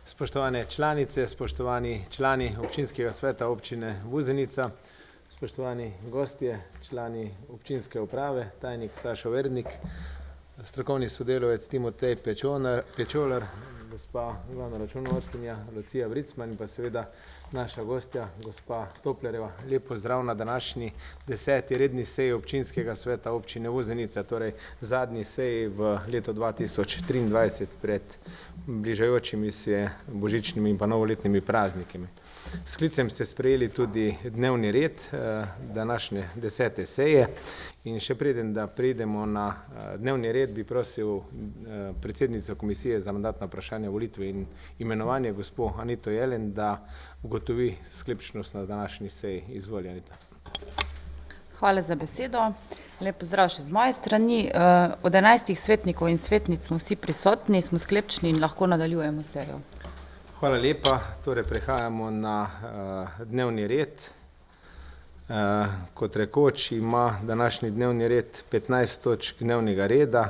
Spoštovane članice, spoštovani člani občinskega sveta občine Vuzenica, spoštovani gostje, člani občinske uprave, tajnik Sašo Verdnik, strokovni sodelavec Timotej Pečolar, gospa glavna računovodkinja Lucija Bricman in pa seveda naša gostja, gospa Toplerjeva. Lep pozdrav na današnji 10. redni seji občinskega sveta občine Vuzenica, torej zadnji seji v letu 2023 pred bližajočimi se božičnimi in pa novoletnimi praznikami. S sklicem ste sprejeli tudi dnevni red današnje 10. seje in še preden da pridemo na dnevni red, bi prosil predsednico Komisije za mandatna vprašanja, volitve in imenovanje, gospo Anito Jelen, da ugotovi sklepčnost na današnji seji. Izvoli, Anita. Hvala za besedo. Lep pozdrav še z moje strani. Od 11 svetnikov in svetnic smo vsi prisotni, smo sklepčni in lahko nadaljujemo sejo. Hvala lepa. Torej prehajamo na dnevni red. Kot rekoč ima današnji dnevni red 15 točk dnevnega reda.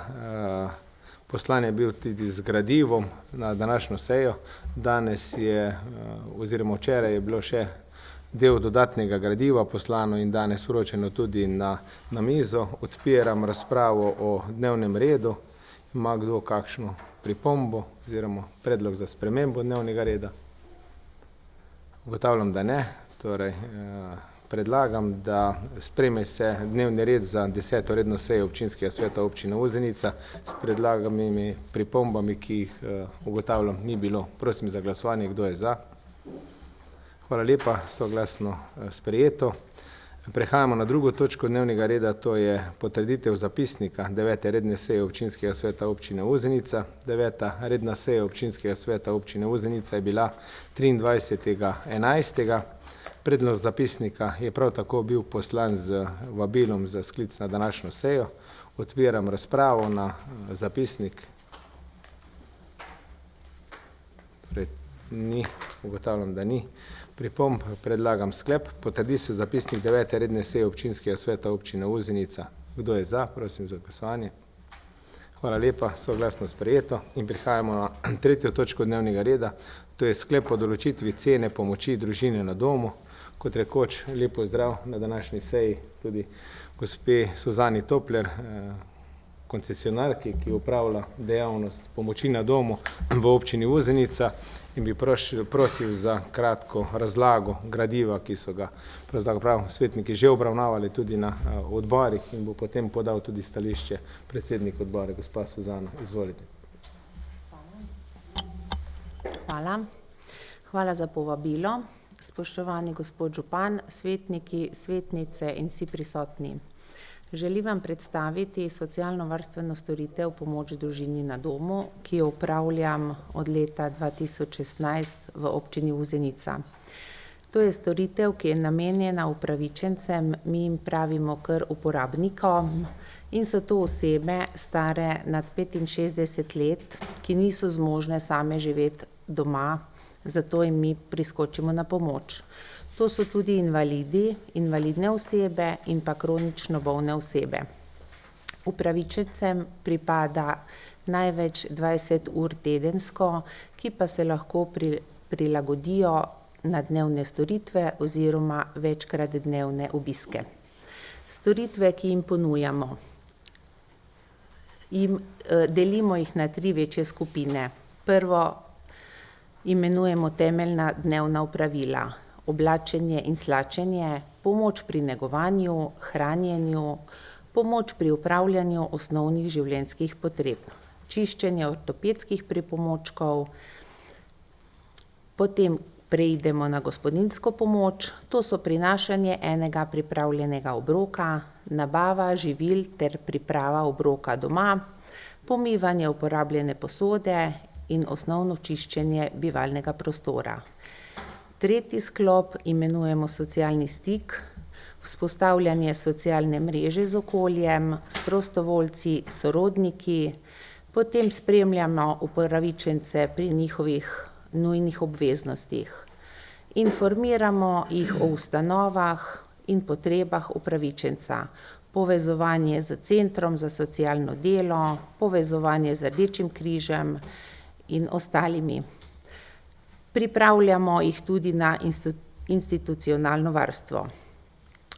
Poslan je bil tudi z gradivom na današnjo sejo. Danes je oziroma včeraj je bilo še del dodatnega gradiva poslano in danes vročeno tudi na mizo. Odpiram razpravo o dnevnem redu. Ima kdo kakšno pripombo oziroma predlog za spremembo dnevnega reda? Ugotavljam, da ne. Torej, predlagam, da sprejme se dnevni red za 10. redno sejo občinskega sveta občine Vuzenica s predlaganimi pripombami, ki jih ugotavljam ni bilo. Prosim za glasovanje, kdo je za. Hvala lepa, soglasno sprejeto. Prehajamo na drugo točko dnevnega reda, to je potrditev zapisnika 9. redne seje občinskega sveta občine Vuzenica. 9. redna seja občinskega sveta občine Vuzenica je bila 23.11. Predlog zapisnika je prav tako bil poslan z vabilom za sklic na današnjo sejo. Odpiram razpravo na zapisnik. Torej, ni, ugotavljam, da ni pripomb. Predlagam sklep. Potrdi se zapisnik 9. redne seje občinskega sveta občine Vuzenica. Kdo je za? Prosim za glasovanje. Hvala lepa, soglasno sprejeto. In prihajamo na tretjo točko dnevnega reda, to je sklep o določitvi cene pomoči družine na domu. Kot rekoč, lep pozdrav na današnji seji tudi gospe Suzani Topler, koncesionarki, ki upravlja dejavnost pomoči na domu v občini Vuzenica, in bi prosil za kratko razlago gradiva, ki so ga pravzaprav svetniki že obravnavali tudi na odborih, in bo potem podal tudi stališče predsednik odbora, gospa Suzana. Izvolite. Hvala. Hvala za povabilo. Spoštovani gospod župan, svetniki, svetnice in vsi prisotni. Želim vam predstaviti socialno-varstveno storitev pomoč družini na domu, ki jo upravljam od leta 2016 v občini Vuzenica. To je storitev, ki je namenjena upravičencem, mi jim pravimo kar uporabnikom, in so to osebe stare nad 65 let, ki niso zmožne same živeti doma, zato jim mi priskočimo na pomoč. To so tudi invalidi, invalidne osebe in pa kronično bolne osebe. Upravičencem pripada največ 20 ur tedensko, ki pa se lahko prilagodijo na dnevne storitve oziroma večkrat dnevne obiske. Storitve, ki jim ponujamo, delimo jih na 3 večje skupine. Prvo imenujemo temeljna dnevna opravila: oblačenje in slačenje, pomoč pri negovanju, hranjenju, pomoč pri upravljanju osnovnih življenjskih potreb, čiščenje ortopedskih pripomočkov. Potem preidemo na gospodinjsko pomoč, to so prinašanje enega pripravljenega obroka, nabava živil ter priprava obroka doma, pomivanje uporabljene posode in osnovno čiščenje bivalnega prostora. Tretji sklop imenujemo socialni stik, vzpostavljanje socialne mreže z okoljem, s prostovoljci, sorodniki, potem spremljamo upravičence pri njihovih nujnih obveznostih. Informiramo jih o ustanovah in potrebah upravičenca, povezovanje z Centrom za socialno delo, povezovanje z Rdečim križem in ostalimi. Pripravljamo jih tudi na institucionalno varstvo.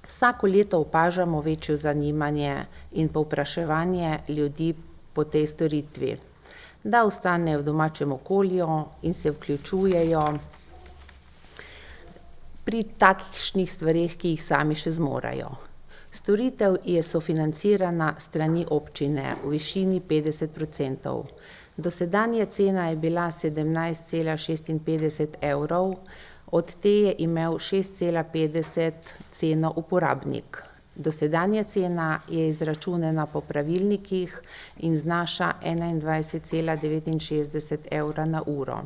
Vsako leto opažamo večjo zanimanje in povpraševanje ljudi po tej storitvi, da ostanejo v domačem okolju in se vključujejo pri takšnih stvareh, ki jih sami še zmorejo. Storitev je sofinancirana strani občine v višini 50%. Dosedanja cena je bila 17,56 evrov, od te je imel 6,50 ceno uporabnik. Dosedanja cena je izračunana po pravilnikih in znaša 21,69 evra na uro.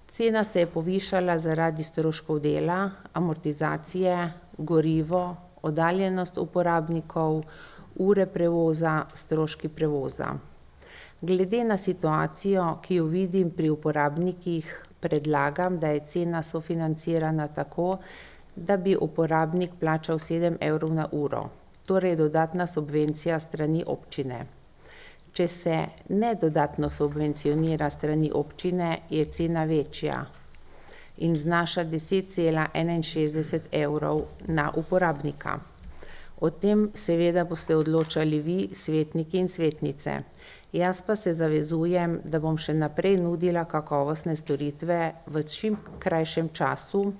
Cena se je povišala zaradi stroškov dela, amortizacije, gorivo, oddaljenost uporabnikov, ure prevoza, stroški prevoza. Glede na situacijo, ki jo vidim pri uporabnikih, predlagam, da je cena sofinancirana tako, da bi uporabnik plačal 7 evrov na uro, torej dodatna subvencija strani občine. Če se ne dodatno subvencionira strani občine, je cena večja in znaša 10,61 evrov na uporabnika. O tem seveda boste odločali vi, svetniki in svetnice. Jaz pa se zavezujem, da bom še naprej nudila kakovostne storitve v čim krajšem času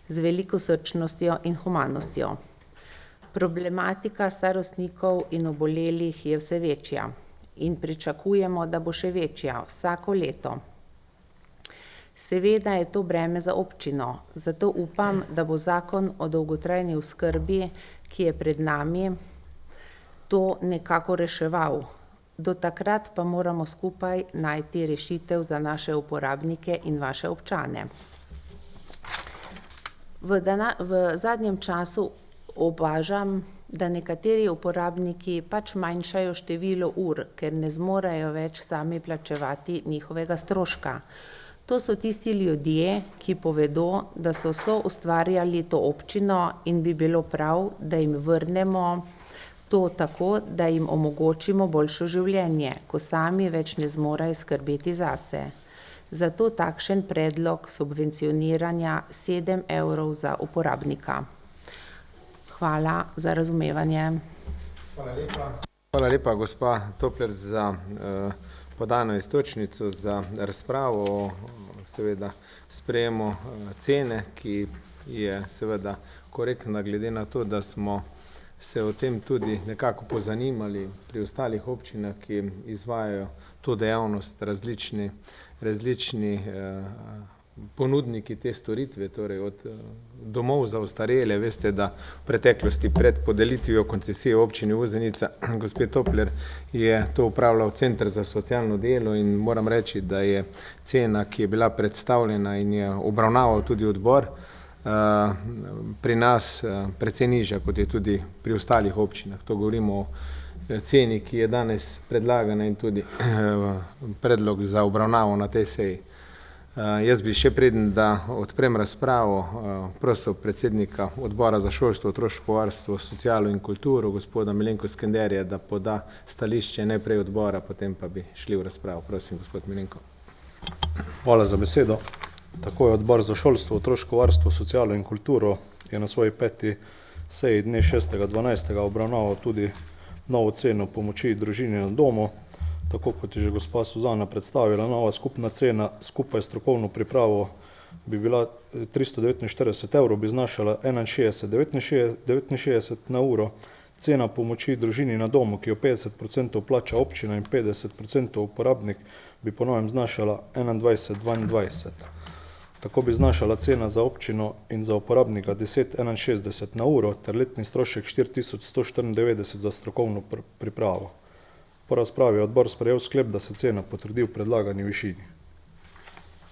z veliko srčnostjo in humanostjo. Problematika starostnikov in obolelih je vse večja in pričakujemo, da bo še večja vsako leto. Seveda je to breme za občino, zato upam, da bo zakon o dolgotrajni oskrbi, ki je pred nami, to nekako reševal. Do takrat pa moramo skupaj najti rešitev za naše uporabnike in vaše občane. V zadnjem času opažam, da nekateri uporabniki pač manjšajo število ur, ker ne zmorejo več sami plačevati njihovega stroška. To so tisti ljudje, ki povedo, da so soustvarjali to občino in bi bilo prav, da jim vrnemo to tako, da jim omogočimo boljše življenje, ko sami več ne zmorejo skrbeti zase. Zato takšen predlog subvencioniranja 7 evrov za uporabnika. Hvala za razumevanje. Hvala lepa, gospa Topler, za podano iztočnico, za razpravo o seveda sprejemu cene, ki je seveda korektna glede na to, da smo se o tem tudi nekako pozanimali pri ostalih občinah, ki izvajajo to dejavnost, različni ponudniki te storitve, torej od domov za ostarele. Veste, da v preteklosti pred podelitvijo koncesije občini Vuzenica, gospod Topler, je to upravljal Center za socialno delo in moram reči, da je cena, ki je bila predstavljena in je obravnaval tudi odbor, pri nas precej nižja, kot je tudi pri ostalih občinah. To govorimo o ceni, ki je danes predlagana in tudi predlog za obravnavo na tej seji. Jaz bi še preden, da odprem razpravo, prosil predsednika odbora za šolstvo, otroško varstvo, socialo in kulturo, gospoda Milenko Skenderja, da poda stališče najprej odbora, potem pa bi šli v razpravo. Prosim, gospod Milenko. Hvala za besedo. Tako je odbor za šolstvo, otroško varstvo, socialo in kulturo je na svoji 5. seji dne 6.12. obravnaval tudi novo ceno pomoči družini na domu. Tako kot je že gospa Suzana predstavila, nova skupna cena skupaj s strokovno pripravo bi bila 349 evrov, bi znašala 61,69 na uro. Cena pomoči družini na domu, ki jo 50% plača občina in 50% uporabnik, bi po novem znašala 21,22. Tako bi znašala cena za občino in za uporabnika 10,61 na uro ter letni strošek 4194 za strokovno pripravo. Po razpravi je odbor sprejel sklep, da se cena potrdi v predlagani višini.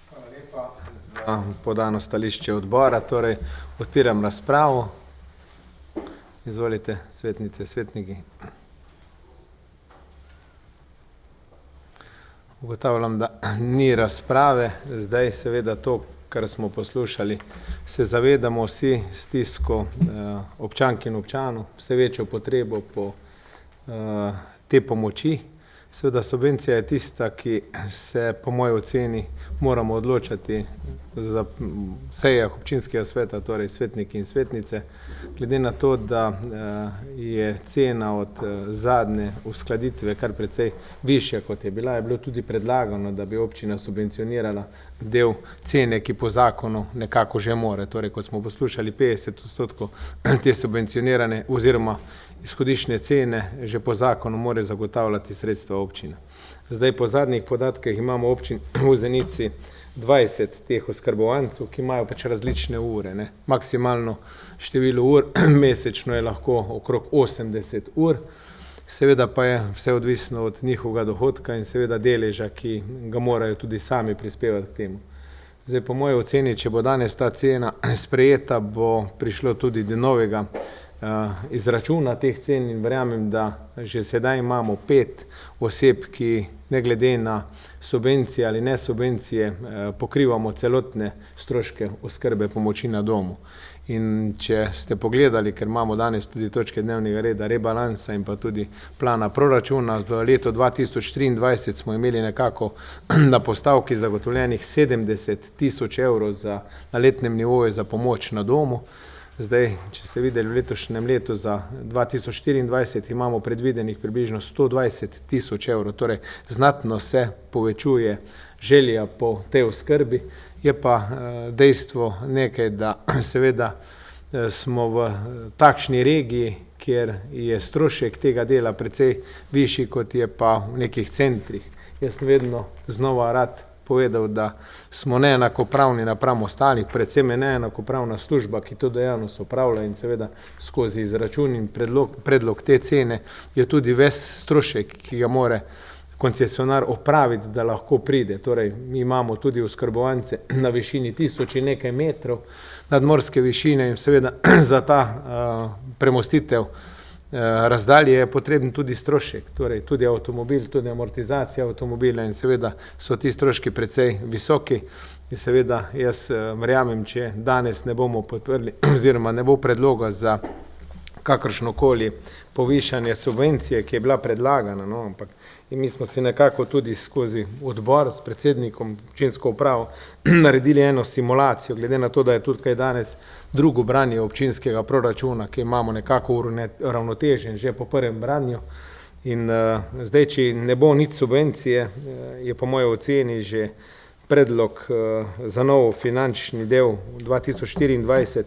Hvala lepa za podano stališče odbora. Torej, odpiram razpravo. Izvolite, svetnice, svetniki. Ugotavljam, da ni razprave. Zdaj seveda to, kar smo poslušali, se zavedamo vsi stisko občank in občanov, vse večjo potrebo po te pomoči. Seveda subvencija je tista, ki se po moji oceni moramo odločati za sejah občinskega sveta, torej svetniki in svetnice, glede na to, da je cena od zadnje uskladitve kar precej višja, kot je bila, je bilo tudi predlagano, da bi občina subvencionirala del cene, ki po zakonu nekako že more. Torej, kot smo poslušali, 50% te subvencionirane oziroma izhodišne cene že po zakonu more zagotavljati sredstva občina. Zdaj po zadnjih podatkih imamo občin v Zenici 20 teh oskrbovancev, ki imajo pač različne ure. Maksimalno število ur mesečno je lahko okrog 80 ur, seveda pa je vse odvisno od njihovega dohodka in seveda deleža, ki ga morajo tudi sami prispevati k temu. Zdaj po moji oceni, če bo danes ta cena sprejeta, bo prišlo tudi do novega izračuna teh cen in verjamem, da že sedaj imamo 5 oseb, ki ne glede na subvencije ali ne subvencije pokrivamo celotne stroške oskrbe pomoči na domu. In če ste pogledali, ker imamo danes tudi točke dnevnega reda, rebalansa in pa tudi plana proračuna, v letu 2023 smo imeli nekako na postavki zagotovljenih 70 000 evrov na letnem nivoju za pomoč na domu. Zdaj, če ste videli, v letošnjem letu za 2024 imamo predvidenih približno 120 000 evrov, torej znatno se povečuje želja po tej oskrbi. Je pa dejstvo nekaj, da seveda smo v takšni regiji, kjer je strošek tega dela precej višji, kot je pa v nekih centrih. Jaz sem vedno znova rad povedal, da smo neenakopravni napram ostalih, predvsem je neenakopravna služba, ki to dejavnost opravlja in seveda skozi izračun in predlog te cene je tudi ves strošek, ki ga more koncesionar opraviti, da lahko pride. Torej, mi imamo tudi oskrbovance na višini 1000 in nekaj metrov nadmorske višine in seveda za ta premostitev razdalje je potreben tudi strošek, torej tudi avtomobil, tudi amortizacija avtomobila in seveda so ti stroški precej visoki in seveda jaz verjamem, če danes ne bomo podprli oziroma ne bo predloga za kakršnokoli povišanje subvencije, ki je bila predlagana, ampak in mi smo si nekako tudi skozi odbor s predsednikom občinsko upravo naredili eno simulacijo, glede na to, da je tudi kaj danes drugo branje občinskega proračuna, ki imamo nekako uravnotežen že po prvem branju. In zdaj, če ne bo nič subvencije, je po moji oceni že predlog za nov finančni del 2024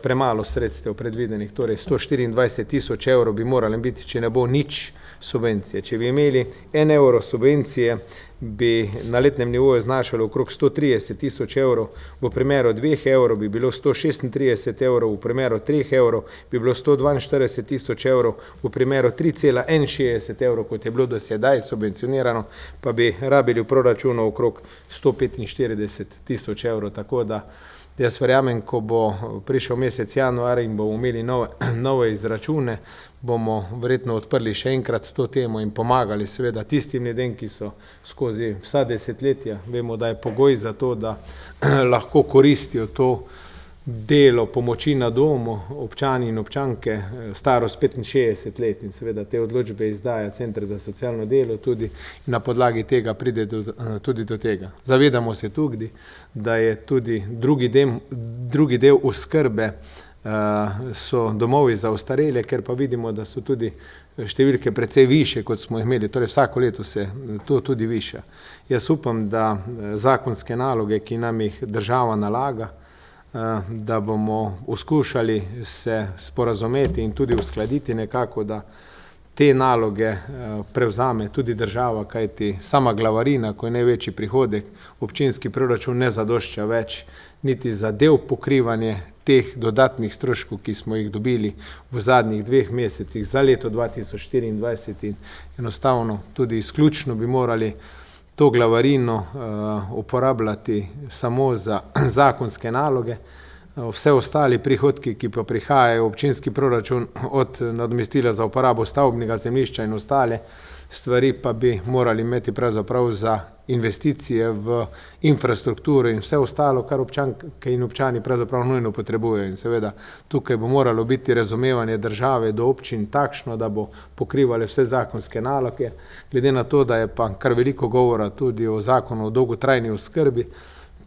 premalo sredstev predvidenih, torej 124 000 evrov bi morali biti, če ne bo nič subvencije. Če bi imeli 1 evro subvencije, bi na letnem nivoju znašalo okrog 130 000 evrov, v primeru 2 evrov bi bilo 136 evrov, v primeru 3 evrov bi bilo 142 000 evrov, v primeru 3,61 evrov, kot je bilo do sedaj subvencionirano, pa bi rabili v proračunu okrog 145 000 evrov, tako da jaz verjamem, ko bo prišel mesec januar in bomo imeli nove izračune, bomo verjetno odprli še enkrat to temo in pomagali seveda tistim ljudem, ki so skozi vsa desetletja, vemo, da je pogoj za to, da lahko koristijo to delo pomoči na domu, občani in občanke, starost 65 let in seveda te odločbe izdaja Center za socialno delo tudi in na podlagi tega pride tudi do tega. Zavedamo se tudi, da je tudi drugi del oskrbe so domovi za ostarele, ker pa vidimo, da so tudi številke precej više, kot smo imeli, torej vsako leto se to tudi viša. Jaz upam, da zakonske naloge, ki nam jih država nalaga, da bomo uskušali se sporazumeti in tudi uskladiti nekako, da te naloge prevzame tudi država, kajti sama glavarina, ko je največji prihodek, občinski proračun ne zadošča več niti za del pokrivanje teh dodatnih stroškov, ki smo jih dobili v zadnjih 2 mesecih za leto 2024 in enostavno tudi izključno bi morali to glavarino uporabljati samo za zakonske naloge. Vse ostali prihodki, ki pa prihajajo v občinski proračun od nadomestila za uporabo stavbnega zemljišča in ostale stvari, pa bi morali imeti pravzaprav za investicije v infrastrukturo in vse ostalo, kar občanke in občani pravzaprav nujno potrebujejo. In seveda tukaj bo moralo biti razumevanje države do občin takšno, da bo pokrivale vse zakonske naloge, glede na to, da je pa kar veliko govora tudi o zakonu o dolgotrajni oskrbi,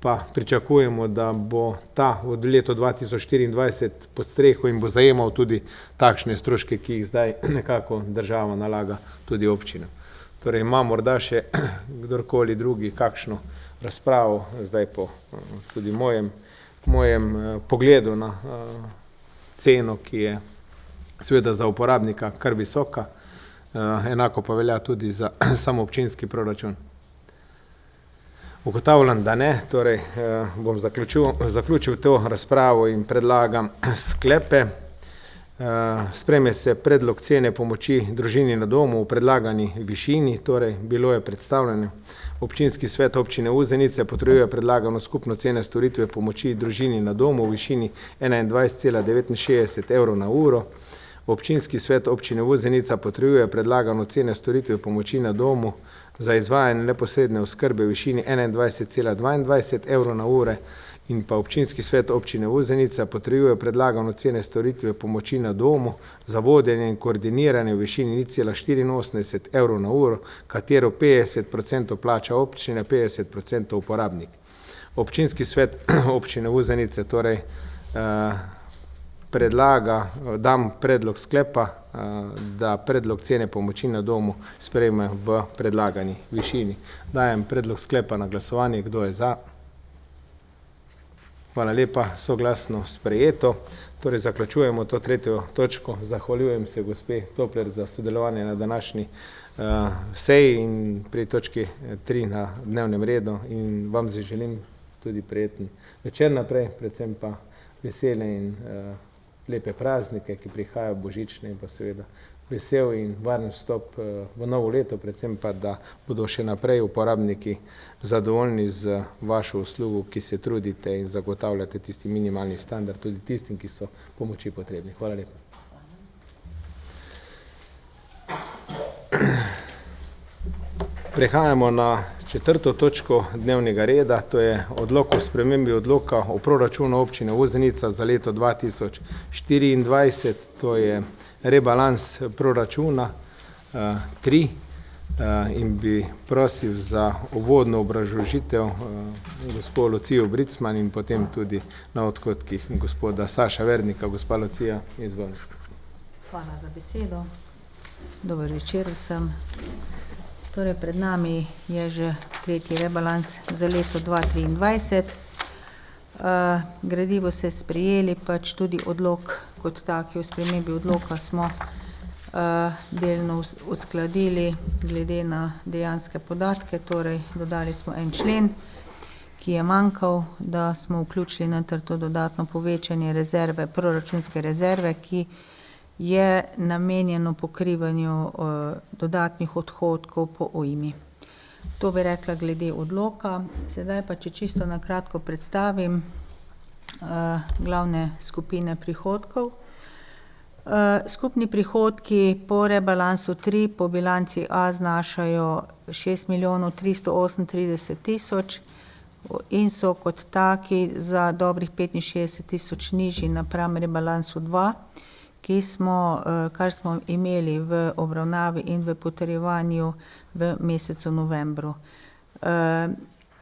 pa pričakujemo, da bo ta od leta 2024 pod streho in bo zajemal tudi takšne stroške, ki jih zdaj nekako država nalaga tudi občinam. Torej ima morda še kdorkoli drugi kakšno razpravo, zdaj po tudi mojem pogledu na ceno, ki je seveda za uporabnika kar visoka, enako pa velja tudi za samoobčinski proračun. Ugotavljam, da ne, torej bom zaključil to razpravo in predlagam sklepe. Sprejme se predlog cene pomoči družini na domu v predlagani višini, torej bilo je predstavljeno. Občinski svet občine Vuzenice potrjuje predlagano skupno cene storitve pomoči družini na domu v višini 21,69 evrov na uro. Občinski svet občine Vuzenica potrjuje predlagano cene storitve pomoči na domu za izvajanje neposredne oskrbe v višini 21,22 evrov na ure in pa občinski svet občine Vuzenica potrjuje predlagano cene storitve pomoči na domu za vodenje in koordiniranje v višini 0,84 evrov na uro, katero 50% plača občine, 50% uporabnik. Občinski svet občine Vuzenice torej dam predlog sklepa, da predlog cene pomoči na domu sprejme v predlagani višini. Dajem predlog sklepa na glasovanje. Kdo je za? Hvala lepa, soglasno sprejeto. Torej zaključujemo to 3. točko. Zahvaljujem se gospe Topler za sodelovanje na današnji seji in pri točki 3 na dnevnem redu in vam želim tudi prijeten večer naprej, predvsem pa vesele in lepe praznike, ki prihajajo božične in pa seveda vesel in varen vstop v novo leto, predvsem pa, da bodo še naprej uporabniki zadovoljni z vašo uslugo, ki se trudite in zagotavljate tisti minimalni standard tudi tistim, ki so pomoči potrebni. Hvala lepa. Prehajamo na 4. točko dnevnega reda, to je odlok o spremembi odloka o proračunu občine Vuzenica za leto 2024, to je rebalans proračuna 3 in bi prosil za uvodno obrazložitev gospod Lucijo Bricman in potem tudi na odhodkih gospoda Saša Vernika. Gospa Lucija, izvolite. Hvala za besedo. Dober večer vsem. Torej, pred nami je že 3. rebalans za leto 2023. Gradivo se sprejeli, pač tudi odlok kot taki o spremembi odloka smo delno uskladili glede na dejanske podatke, torej dodali smo en člen, ki je manjkal, da smo vključili noter to dodatno povečanje rezerve, proračunske rezerve, ki je namenjeno pokrivanju dodatnih odhodkov po ujmi. To bi rekla glede odloka. Sedaj pa, če čisto na kratko predstavim glavne skupine prihodkov. Skupni prihodki po rebalansu 3 po bilanci A znašajo 6.338.000 in so kot taki za dobrih 65.000 nižji napram rebalansu 2, kar smo imeli v obravnavi in v potrjevanju v mesecu novembru.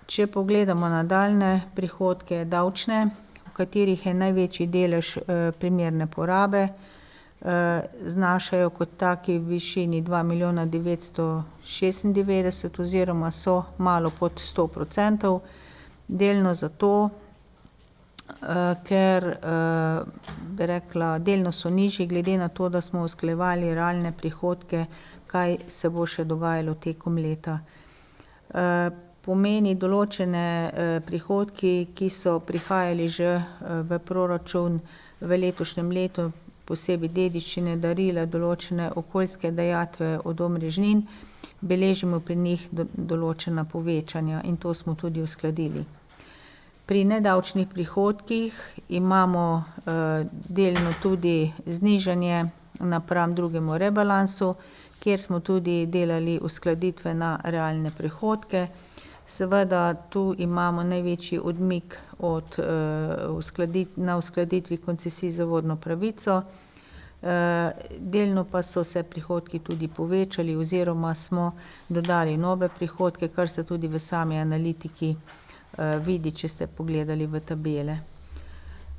Če pogledamo nadaljnje prihodke davčne, v katerih je največji delež primerne porabe, znašajo kot taki v višini 2.996.000 oziroma so malo pod 100%, delno zato, ker bi rekla, delno so nižji, glede na to, da smo usklajevali realne prihodke, kaj se bo še dogajalo tekom leta. Pomeni določene prihodki, ki so prihajali že v proračun v letošnjem letu, posebej dediščine, darila, določene okoljske dajatve od omrežnin, beležimo pri njih določena povečanja in to smo tudi uskladili. Pri nedavčnih prihodkih imamo delno tudi znižanje napram drugemu rebalansu, kjer smo tudi delali uskladitve na realne prihodke. Seveda tu imamo največji odmik na uskladitvi koncesij za vodno pravico. Delno pa so se prihodki tudi povečali oziroma smo dodali nove prihodke, kar se tudi v sami analitiki vidi, če ste pogledali v tabele.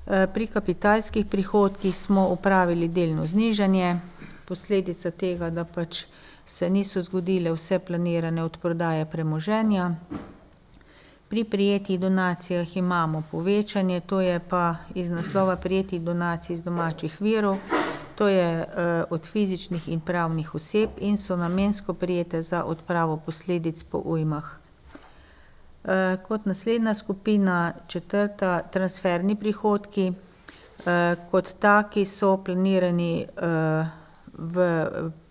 Pri kapitalskih prihodkih smo opravili delno znižanje, posledica tega, da pač se niso zgodile vse planirane odprodaje premoženja. Pri prejetih donacijah imamo povečanje, to je pa iz naslova prejetih donacij iz domačih virov, to je od fizičnih in pravnih oseb in so namensko prejete za odpravo posledic po ujmah. Kot naslednja skupina, četrta, transferni prihodki. Kot taki so planirani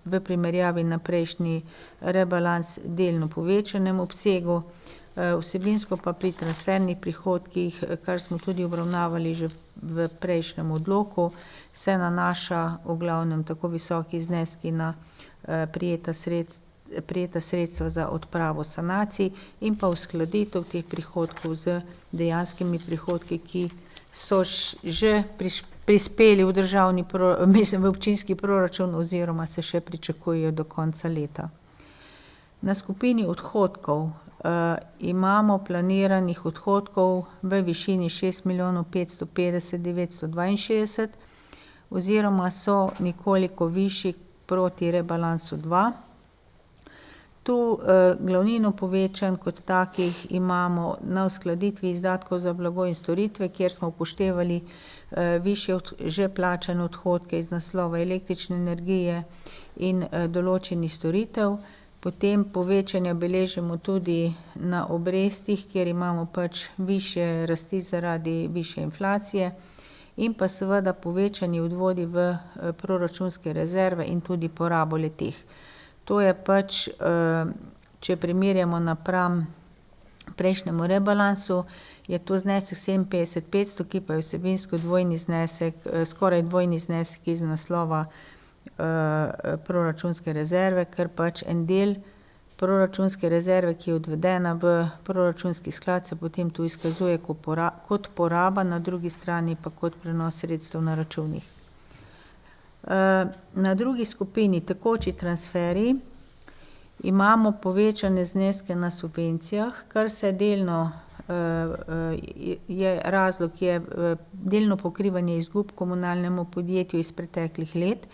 v primerjavi na prejšnji rebalans delno povečanem obsegu. Vsebinsko pa pri transfernih prihodkih, kar smo tudi obravnavali že v prejšnjem odloku, se nanaša v glavnem tako visoki zneski na prejeta sredstva za odpravo sanacij in pa uskladitev teh prihodkov z dejanskimi prihodki, ki so že prispeli v občinski proračun oziroma se še pričakujejo do konca leta. Na skupini odhodkov imamo planiranih odhodkov v višini 6.550.962 oziroma so nekoliko višji proti rebalansu 2. Tu glavnino povečanj kot takih imamo na uskladitvi izdatkov za blago in storitve, kjer smo upoštevali višje že plačane odhodke iz naslova električne energije in določenih storitev. Potem povečanja beležimo tudi na obrestih, kjer imamo pač višje rasti zaradi višje inflacije in pa seveda povečanje odvodi v proračunske rezerve in tudi porabo le-teh. To je pač, če primerjamo napram prejšnjemu rebalansu, je to znesek 57.500, ki pa je vsebinsko dvojni znesek, skoraj dvojni znesek iz naslova proračunske rezerve, ker pač en del proračunske rezerve, ki je odvedena v proračunski sklad, se potem tu izkazuje kot poraba, na drugi strani pa kot prenos sredstev na računih. Na drugi skupini, tekoči transferji, imamo povečane zneske na subvencijah, kar se delno razlog je delno pokrivanje izgub komunalnemu podjetju iz preteklih let,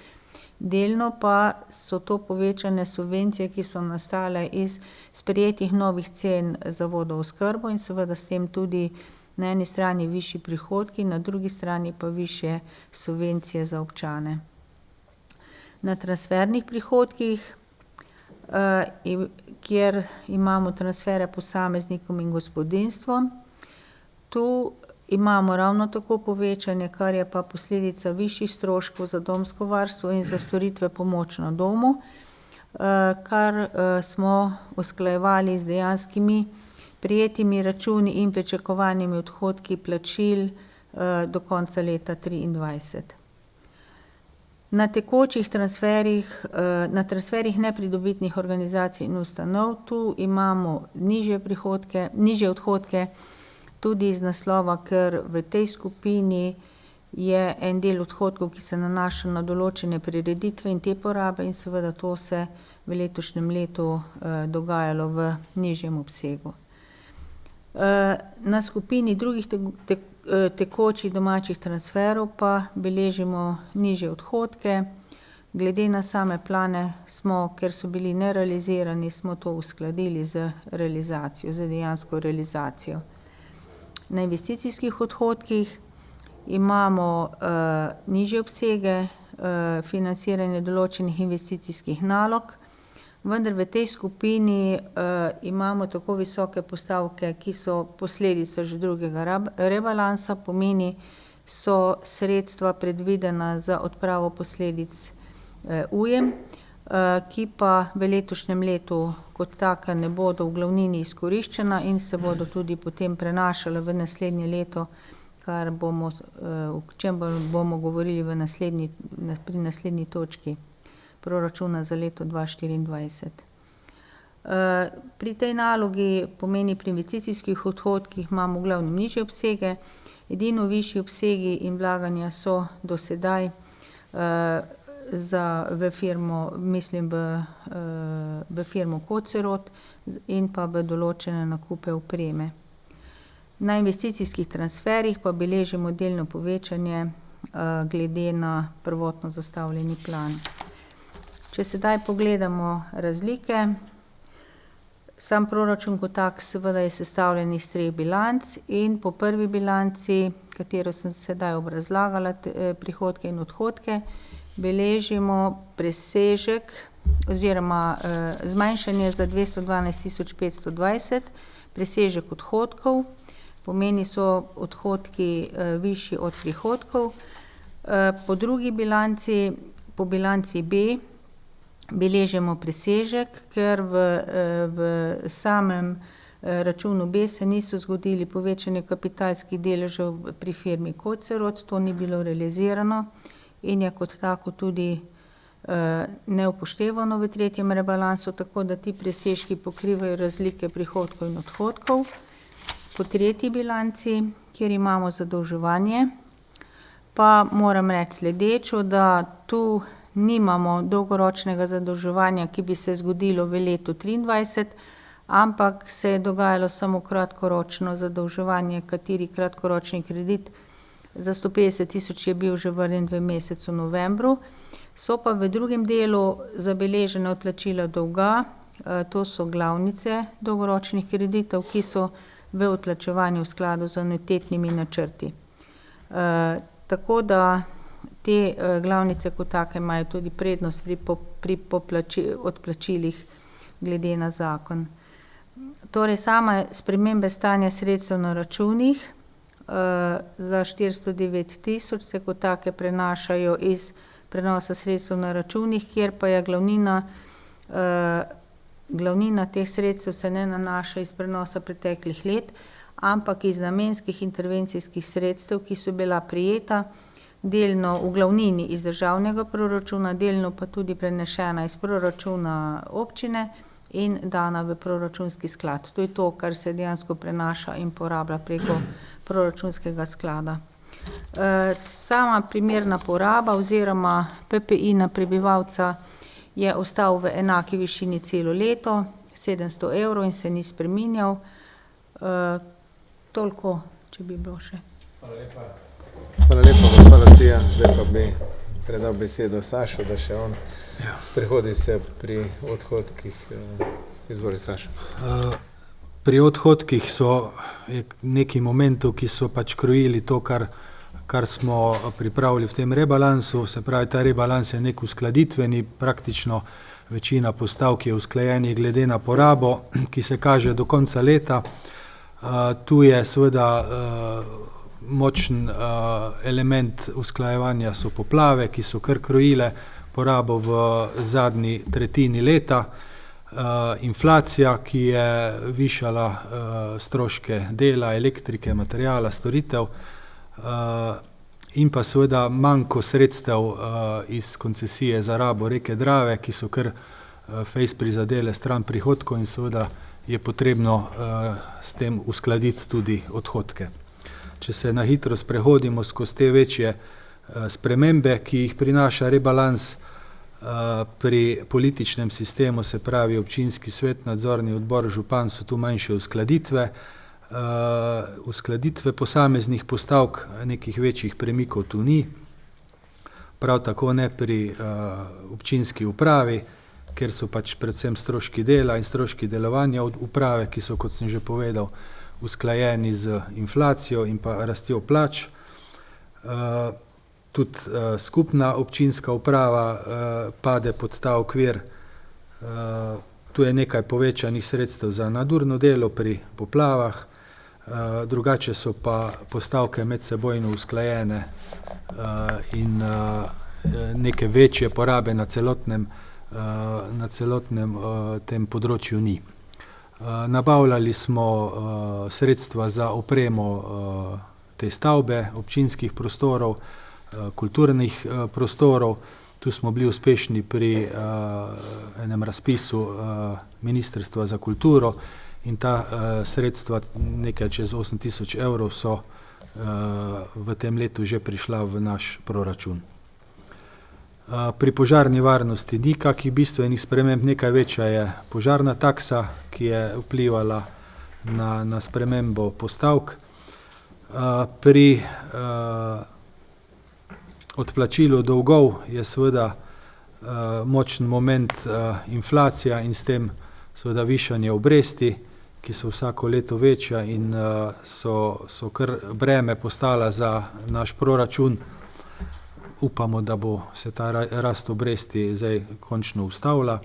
delno pa so to povečane subvencije, ki so nastale iz sprejetih novih cen za vodooskrbo in seveda s tem tudi na eni strani višji prihodki, na drugi strani pa višje subvencije za občane. Na transfernih prihodkih, kjer imamo transfere posameznikom in gospodinjstvom, tu imamo ravno tako povečanje, kar je pa posledica višjih stroškov za domsko varstvo in za storitve pomoč na domu, kar smo usklajevali z dejanskimi prejetimi računi in pričakovanimi odhodki plačil do konca leta 2023. Na tekočih transferih, na transferih nepridobitnih organizacij in ustanov, tu imamo nižje odhodke, tudi iz naslova, ker v tej skupini je en del odhodkov, ki se nanaša na določene prireditve in te porabe in seveda to se v letošnjem letu dogajalo v nižjem obsegu. Na skupini drugih tekočih domačih transferov pa beležimo nižje odhodke. Glede na same plane smo, ker so bili nerealizirani, smo to uskladili z realizacijo, z dejansko realizacijo. Na investicijskih odhodkih imamo nižje obsege financiranja določenih investicijskih nalog, vendar v tej skupini imamo tako visoke postavke, ki so posledica že drugega rebalansa, pomeni so sredstva predvidena za odpravo posledic ujem. ki pa v letošnjem letu kot taka ne bodo v glavnini izkoriščena in se bodo tudi potem prenašala v naslednje leto, o čem bomo govorili pri naslednji točki proračuna za leto 2024. Pri tej nalogi pomeni pri investicijskih odhodkih imamo v glavnem nižje obsege, edino višji obsegi in vlaganja so do sedaj v firmo Kocerot in pa v določene nakupe opreme. Na investicijskih transferih pa beležimo delno povečanje glede na prvotno zastavljeni plan. Če sedaj pogledamo razlike, sam proračun kot tak seveda je sestavljen iz 3 bilanc in po prvi bilanci, katero sem sedaj obrazlagala, prihodke in odhodke, beležimo presežek oziroma zmanjšanje za 212.520, presežek odhodkov, pomeni so odhodki višji od prihodkov. Po drugi bilanci, po bilanci B, beležimo presežek, ker v samem računu B se niso zgodili povečanje kapitalskih deležev pri firmi Kocerot, to ni bilo realizirano in je kot tako tudi neupoštevano v tretjem rebalansu, tako da ti presežki pokrivajo razlike prihodkov in odhodkov. Po tretji bilanci, kjer imamo zadolževanje, pa moram reči sledečo, da tu nimamo dolgoročnega zadolževanja, ki bi se zgodilo v letu 2023, ampak se je dogajalo samo kratkoročno zadolževanje, kateri kratkoročni kredit za 150.000 je bil že vrnjen v mesecu novembru. So pa v drugem delu zabeležene odplačila dolga, to so glavnice dolgoročnih kreditov, ki so v odplačevanju v skladu z anuitetnimi načrti. Tako da te glavnice kot take imajo tudi prednost pri odplačilih glede na zakon. Torej same spremembe stanja sredstev na računih za 409.000 se kot take prenašajo iz prenosa sredstev na računih, kjer pa je glavnina teh sredstev se ne nanaša iz prenosa preteklih let, ampak iz namenskih intervencijskih sredstev, ki so bila prijeta delno v glavnini iz državnega proračuna, delno pa tudi prenešena iz proračuna občine in dana v proračunski sklad. To je to, kar se dejansko prenaša in porablja preko proračunskega sklada. Sama primerna poraba oziroma PPI na prebivalca je ostal v enaki višini celo leto, 700 evrov in se ni spreminjal. Toliko, če bi bilo še. Hvala lepa, gospod Lucija. Zdaj pa bi predal besedo Sašu, da še on sprehodi se pri odhodkih. Izvoli, Saša. Pri odhodkih so neki momentov, ki so pač krojili to, kar smo pripravili v tem rebalansu. Se pravi, ta rebalans je nek uskladitveni, praktično večina postavk je usklajenih glede na porabo, ki se kaže do konca leta. Tu je seveda močen element usklajevanja so poplave, ki so kar krojile porabo v zadnji tretjini leta. Inflacija, ki je višala stroške dela, elektrike, materijala, storitev in pa seveda manko sredstev iz koncesije za rabo reke Drave, ki so kar fejst prizadele stran prihodkov in seveda je potrebno s tem uskladiti tudi odhodke. Če se na hitro sprehodimo skozi te večje spremembe, ki jih prinaša rebalans, pri političnem sistemu, se pravi občinski svet, nadzorni odbor, župan, so tu manjše uskladitve. Uskladitve posameznih postavk, nekih večjih premikov tu ni. Prav tako ne pri občinski upravi, ker so pač predvsem stroški dela in stroški delovanja od uprave, ki so, kot sem že povedal, usklajeni z inflacijo in pa rastjo plač. Tudi skupna občinska uprava pade pod ta okvir. Tu je nekaj povečanih sredstev za nadurno delo pri poplavah, drugače so pa postavke medsebojno usklajene in neke večje porabe na celotnem na celotnem tem področju ni. Nabavljali smo sredstva za opremo te stavbe, občinskih prostorov, kulturnih prostorov. Tu smo bili uspešni pri enem razpisu Ministrstva za kulturo in ta sredstva, nekaj čez 8 000 evrov, so v tem letu že prišla v naš proračun. Pri požarni varnosti ni kakih bistvenih sprememb, nekaj večja je požarna taksa, ki je vplivala na spremembo postavk. Pri odplačilu dolgov je seveda močen moment inflacija in s tem seveda višanje obresti, ki so vsako leto večja in so kar breme postala za naš proračun. Upamo, da bo se ta rast obresti zdaj končno ustavila.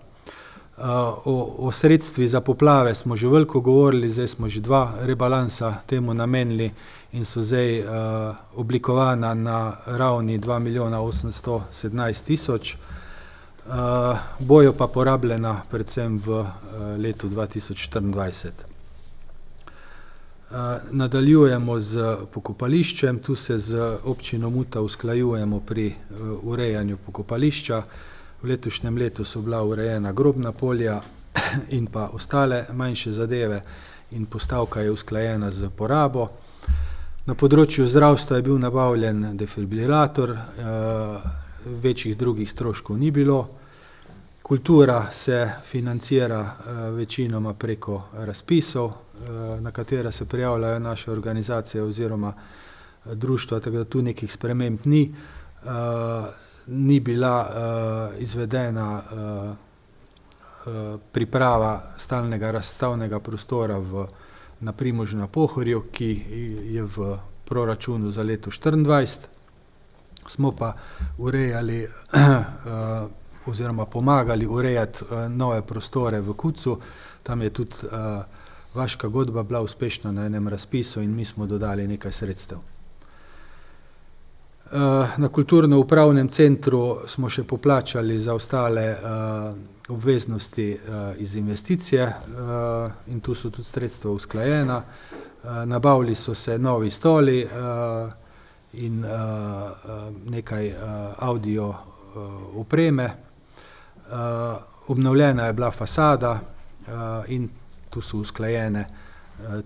O sredstvi za poplave smo že veliko govorili, zdaj smo že 2 rebalansa temu namenili in so zdaj oblikovana na ravni 2 817 000, bojo pa porabljena predvsem v letu 2024. Nadaljujemo z pokopališčem, tu se z občino Muta usklajujemo pri urejanju pokopališča. V letošnjem letu so bila urejena grobna polja in pa ostale manjše zadeve in postavka je usklajena z porabo. Na področju zdravstva je bil nabavljen defibrilator, večjih drugih stroškov ni bilo. Kultura se financira večinoma preko razpisov, na katera se prijavljajo naše organizacije oziroma društva, tako da tu nekih sprememb ni. Ni bila izvedena priprava stalnega razstavnega prostora na Primožu na Pohorju, ki je v proračunu za leto 2024. Smo pa urejali oziroma pomagali urejati nove prostore v Kucu. Tam je tudi Vaška godba bila uspešna na enem razpisu in mi smo dodali nekaj sredstev. Na kulturno-upravnem centru smo še poplačali za ostale obveznosti iz investicije in tu so tudi sredstva usklajena. Nabavili so se novi stoli in nekaj audio opreme. Obnovljena je bila fasada in tu so usklajene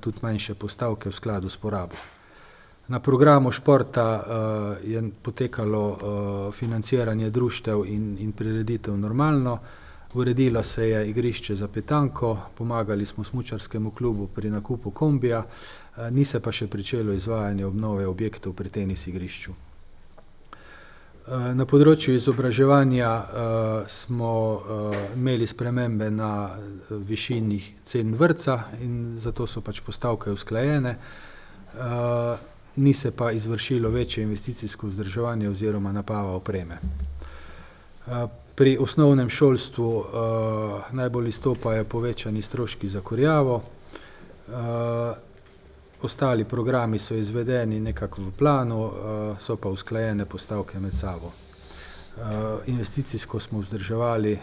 tudi manjše postavke v skladu s porabo. Na programu športa je potekalo financiranje društev in prireditev normalno. Uredilo se je igrišče za petanko, pomagali smo smučarskemu klubu pri nakupu kombija, ni se pa še pričelo izvajanje obnove objektov pri tenis igrišču. Na področju izobraževanja smo imeli spremembe na višini cen vrtca in zato so pač postavke usklajene. Ni se pa izvršilo večje investicijsko vzdrževanje oziroma napava opreme. Pri osnovnem šolstvu najbolj izstopajo povečani stroški za kurjavo. Ostali programi so izvedeni nekako v planu, so pa usklajene postavke med sabo. Investicijsko smo vzdrževali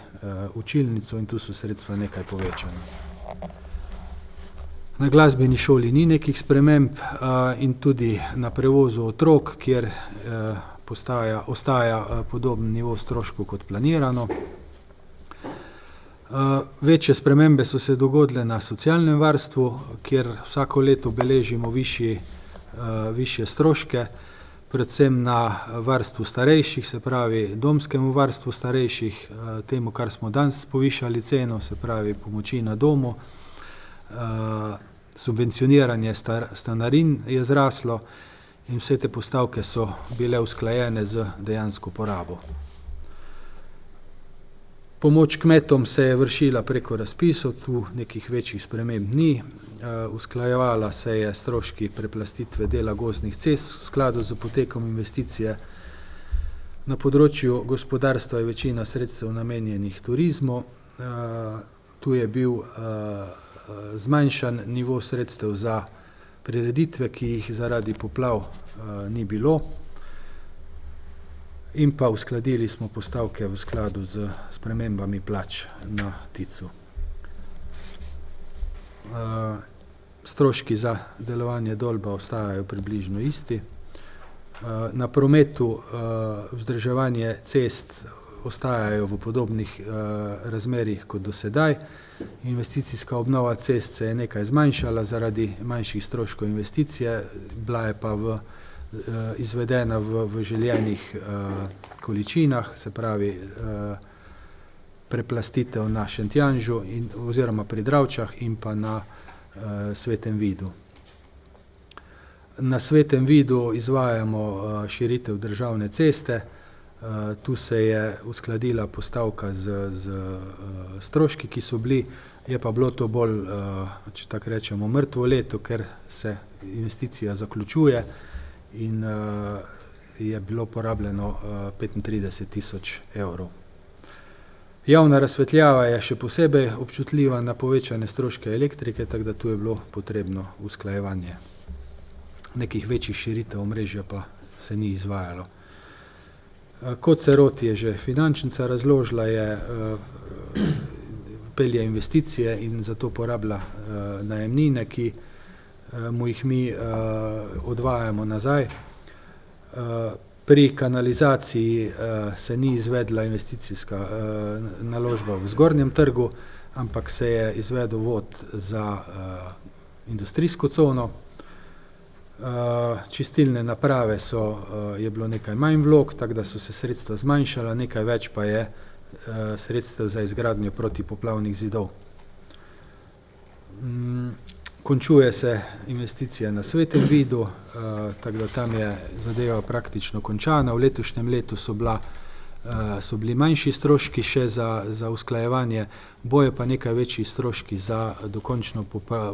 učilnico in tu so sredstva nekaj povečana. Na glasbeni šoli ni nekih sprememb in tudi na prevozu otrok, kjer ostaja podoben nivo stroškov kot planirano. Večje spremembe so se dogodile na socialnem varstvu, kjer vsako leto beležimo višje stroške, predvsem na varstvu starejših, se pravi domskemu varstvu starejših, temu, kar smo danes povišali ceno, se pravi pomoči na domu. Subvencioniranje stanarin je zraslo in vse te postavke so bile usklajene z dejansko porabo. Pomoč kmetom se je vršila preko razpisov, tu nekih večjih sprememb ni. Usklajevala se je stroški preplastitve dela gozdnih cest v skladu z potekom investicije. Na področju gospodarstva je večina sredstev namenjenih turizmu. Tu je bil zmanjšan nivo sredstev za prireditve, ki jih zaradi poplav ni bilo. in pa uskladili smo postavke v skladu z spremembami plač na TIC-u. Stroški za delovanje Dolba ostajajo približno isti. Na prometu vzdrževanje cest ostajajo v podobnih razmerih kot do sedaj. Investicijska obnova cest se je nekaj zmanjšala zaradi manjših stroškov investicije, bila je pa izvedena v željenih količinah, se pravi preplastitev na Šentjanžu oziroma pri Dravčah in pa na Svetem Vidu. Na Svetem Vidu izvajamo širitev državne ceste, tu se je uskladila postavka z stroški, ki so bili, je pa bilo to bolj, če tako rečemo, mrtvo leto, ker se investicija zaključuje in je bilo porabljeno 35 000 evrov. Javna razsvetljava je še posebej občutljiva na povečane stroške elektrike, tako da tu je bilo potrebno usklajevanje. Nekih večjih širitev omrežja pa se ni izvajalo. Kot se roti je že finančnica razložila, pelje investicije in zato porablja najemnine, ki mu jih mi odvajamo nazaj. Pri kanalizaciji se ni izvedla investicijska naložba v Zgornjem trgu, ampak se je izvedel vod za industrijsko cono. Čistilne naprave je bilo nekaj manj vlog, tako da so se sredstva zmanjšala, nekaj več pa je sredstev za izgradnjo protipoplavnih zidov. Končuje se investicija na Svetem Vidu, tako da tam je zadeva praktično končana. V letošnjem letu so bili manjši stroški še za usklajevanje, boje pa nekaj večji stroški za dokončno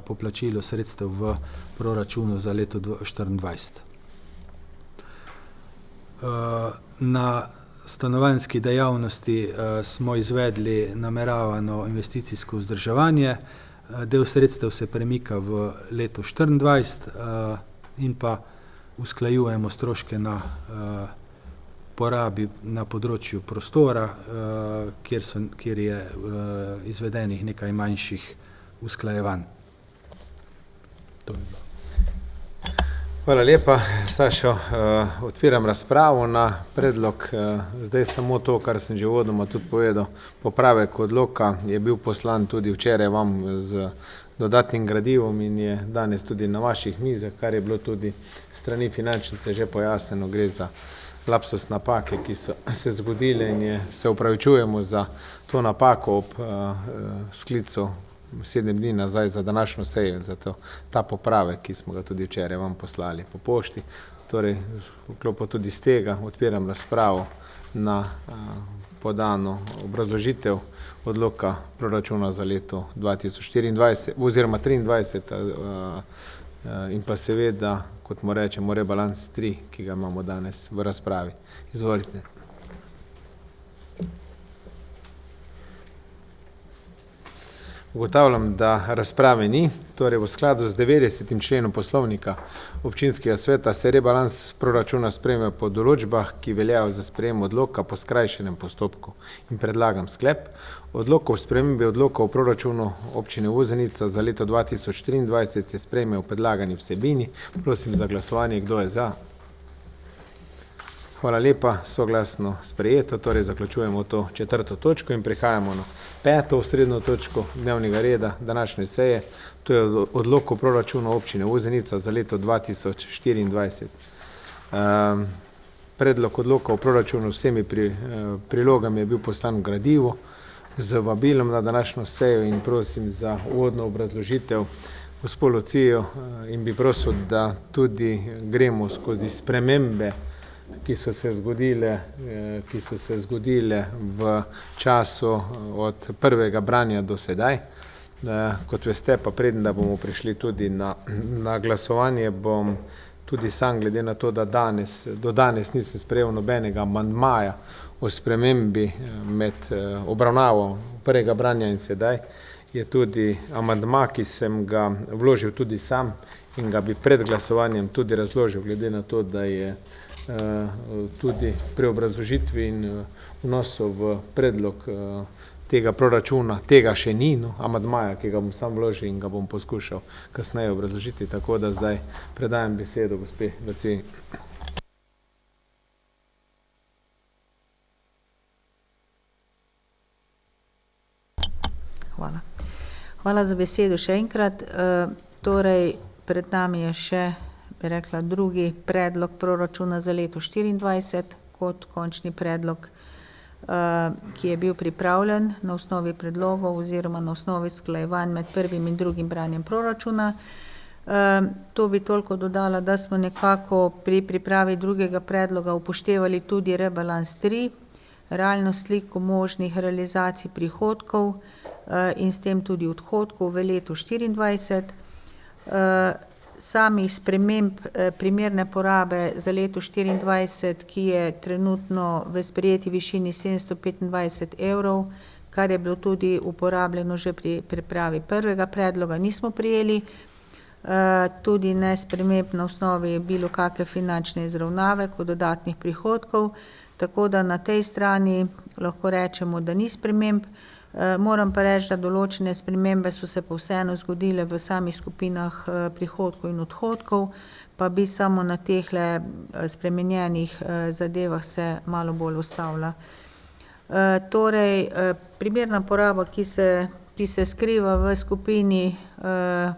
poplačilo sredstev v proračunu za leto 2024. Na stanovanjski dejavnosti smo izvedli nameravano investicijsko vzdrževanje, del sredstev se premika v leto 2024 in pa usklajujemo stroške na porabi na področju prostora, kjer je izvedenih nekaj manjših usklajevanj. Hvala lepa, Sašo. Odpiram razpravo na predlog. Zdaj samo to, kar sem že uvodoma tudi povedal, popravek odloka je bil poslan tudi včeraj vam z dodatnim gradivom in je danes tudi na vaših mizah, kar je bilo tudi strani finančnice že pojasneno. Gre za lapsus napake, ki so se zgodile in se opravičujemo za to napako ob sklicu 7 dni nazaj za današnjo sejo, zato ta popravek, ki smo ga tudi včeraj vam poslali po pošti. Torej, vklopo tudi z tega odpiram razpravo na podano obrazložitev odloka proračuna za leto 2024 oziroma 2023 in pa seveda, kot mu rečemo, rebalans 3, ki ga imamo danes v razpravi. Izvolite. Ugotavljam, da razprave ni, torej v skladu z 90. členom poslovnika občinskega sveta se rebalans proračuna sprejme po določbah, ki veljajo za sprejem odloka po skrajšenem postopku in predlagam sklep. Odlok o spremembi odloka o proračunu občine Vuzenica za leto 2023 se sprejme v predlagani vsebini. Prosim za glasovanje, kdo je za. Hvala lepa, soglasno sprejeto, torej zaključujemo to 4. točko in prihajamo na 5. osrednjo točko dnevnega reda današnje seje, to je odlok o proračunu občine Vuzenica za leto 2024. Predlog odloka o proračunu vsemi prilogami je bil poslan v gradivu z vabilom na današnjo sejo in prosim za uvodno obrazložitev gospod Lucijo in bi prosil, da tudi gremo skozi spremembe, ki so se zgodile v času od prvega branja do sedaj. Kot veste, pa preden da bomo prišli tudi na glasovanje, bom tudi sam, glede na to, da do danes nisem sprejel nobenega amandmaja o spremembi med obravnavo prvega branja in sedaj, je tudi amandma, ki sem ga vložil tudi sam in ga bi pred glasovanjem tudi razložil, glede na to, da je tudi pri obrazložitvi in vnosu v predlog tega proračuna, tega še ni, no, amadmaja, ki ga bom sam vložil in ga bom poskušal kasneje obrazložiti, tako da zdaj predajam besedo gospe Luciji. Hvala. Hvala za besedo še enkrat. Torej, pred nami je še, bi rekla, drugi predlog proračuna za leto 2024 kot končni predlog, ki je bil pripravljen na osnovi predlogov oziroma na osnovi usklajevanj med prvim in drugim branjem proračuna. To bi toliko dodala, da smo nekako pri pripravi drugega predloga upoštevali tudi rebalans 3, realno sliko možnih realizacij prihodkov in s tem tudi odhodkov v letu 2024. Samih sprememb primerne porabe za leto 2024, ki je trenutno v sprejeti višini 725 evrov, kar je bilo tudi uporabljeno že pri pripravi prvega predloga, nismo prijeli. Tudi ne sprememb na osnovi bilo kakšne finančne izravnave kot dodatnih prihodkov, tako da na tej strani lahko rečemo, da ni sprememb. Moram pa reči, da določene spremembe so se pa vseeno zgodile v samih skupinah prihodkov in odhodkov, pa bi samo na tehle spremenjenih zadevah se malo bolj ustavila. Torej, primerna poraba, ki se skriva v skupini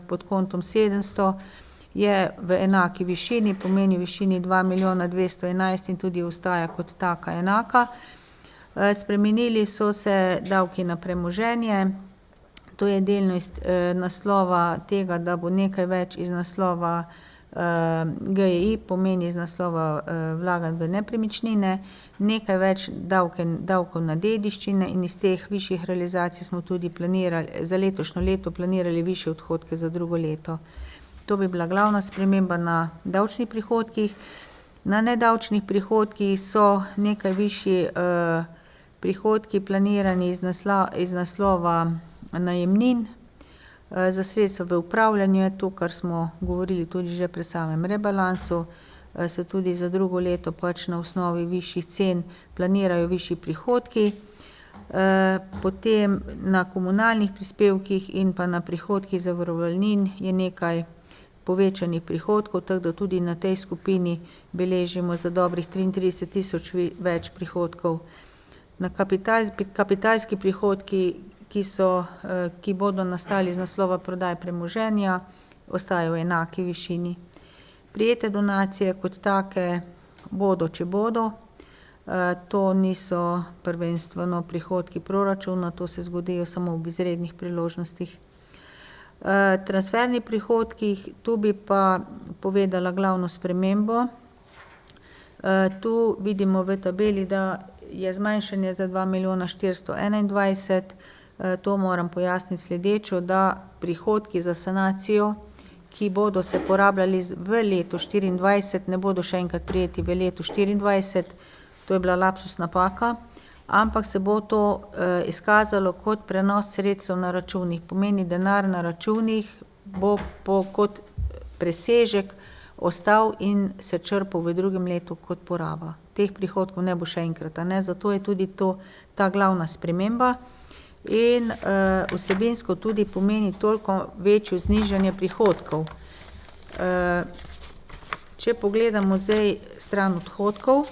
pod kontom 700, je v enaki višini, pomeni v višini 2 milijona 211 in tudi ostaja kot taka enaka. Spremenili so se davki na premoženje, to je delno iz naslova tega, da bo nekaj več iz naslova GEI, pomeni iz naslova vlaganj v nepremičnine, nekaj več davkov na dediščine in iz teh višjih realizacij smo tudi planirali, za letošnjo leto planirali višje odhodke za drugo leto. To bi bila glavna sprememba na davčnih prihodkih. Na nedavčnih prihodkih so nekaj višji prihodki planirani iz naslova najemnin. Za sredstva v upravljanju je to, kar smo govorili tudi že pri samem rebalansu, se tudi za drugo leto pač na osnovi višjih cen planirajo višji prihodki. Potem na komunalnih prispevkih in pa na prihodkih zavarovalnin je nekaj povečanih prihodkov, tako da tudi na tej skupini beležimo za dobrih 33 tisoč več prihodkov. Na kapitalski prihodki, ki bodo nastali iz naslova prodaje premoženja, ostajajo v enaki višini. Prejete donacije kot take bodo, če bodo. To niso prvenstveno prihodki proračuna, to se zgodijo samo ob izrednih priložnostih. Transferni prihodkih, tu bi pa povedala glavno spremembo. Tu vidimo v tabeli, da je zmanjšanje za 2 milijona 421, to moram pojasniti sledečo, da prihodki za sanacijo, ki bodo se porabljali v letu 2024, ne bodo še enkrat prijeti v letu 2024, to je bila lapsus napaka, ampak se bo to izkazalo kot prenos sredstev na računih. Pomeni, denar na računih bo kot presežek ostal in se črpal v drugem letu kot poraba. Teh prihodkov ne bo še enkrat, zato je tudi ta glavna sprememba in vsebinsko tudi pomeni toliko večjo znižanje prihodkov. Če pogledamo zdaj stran odhodkov,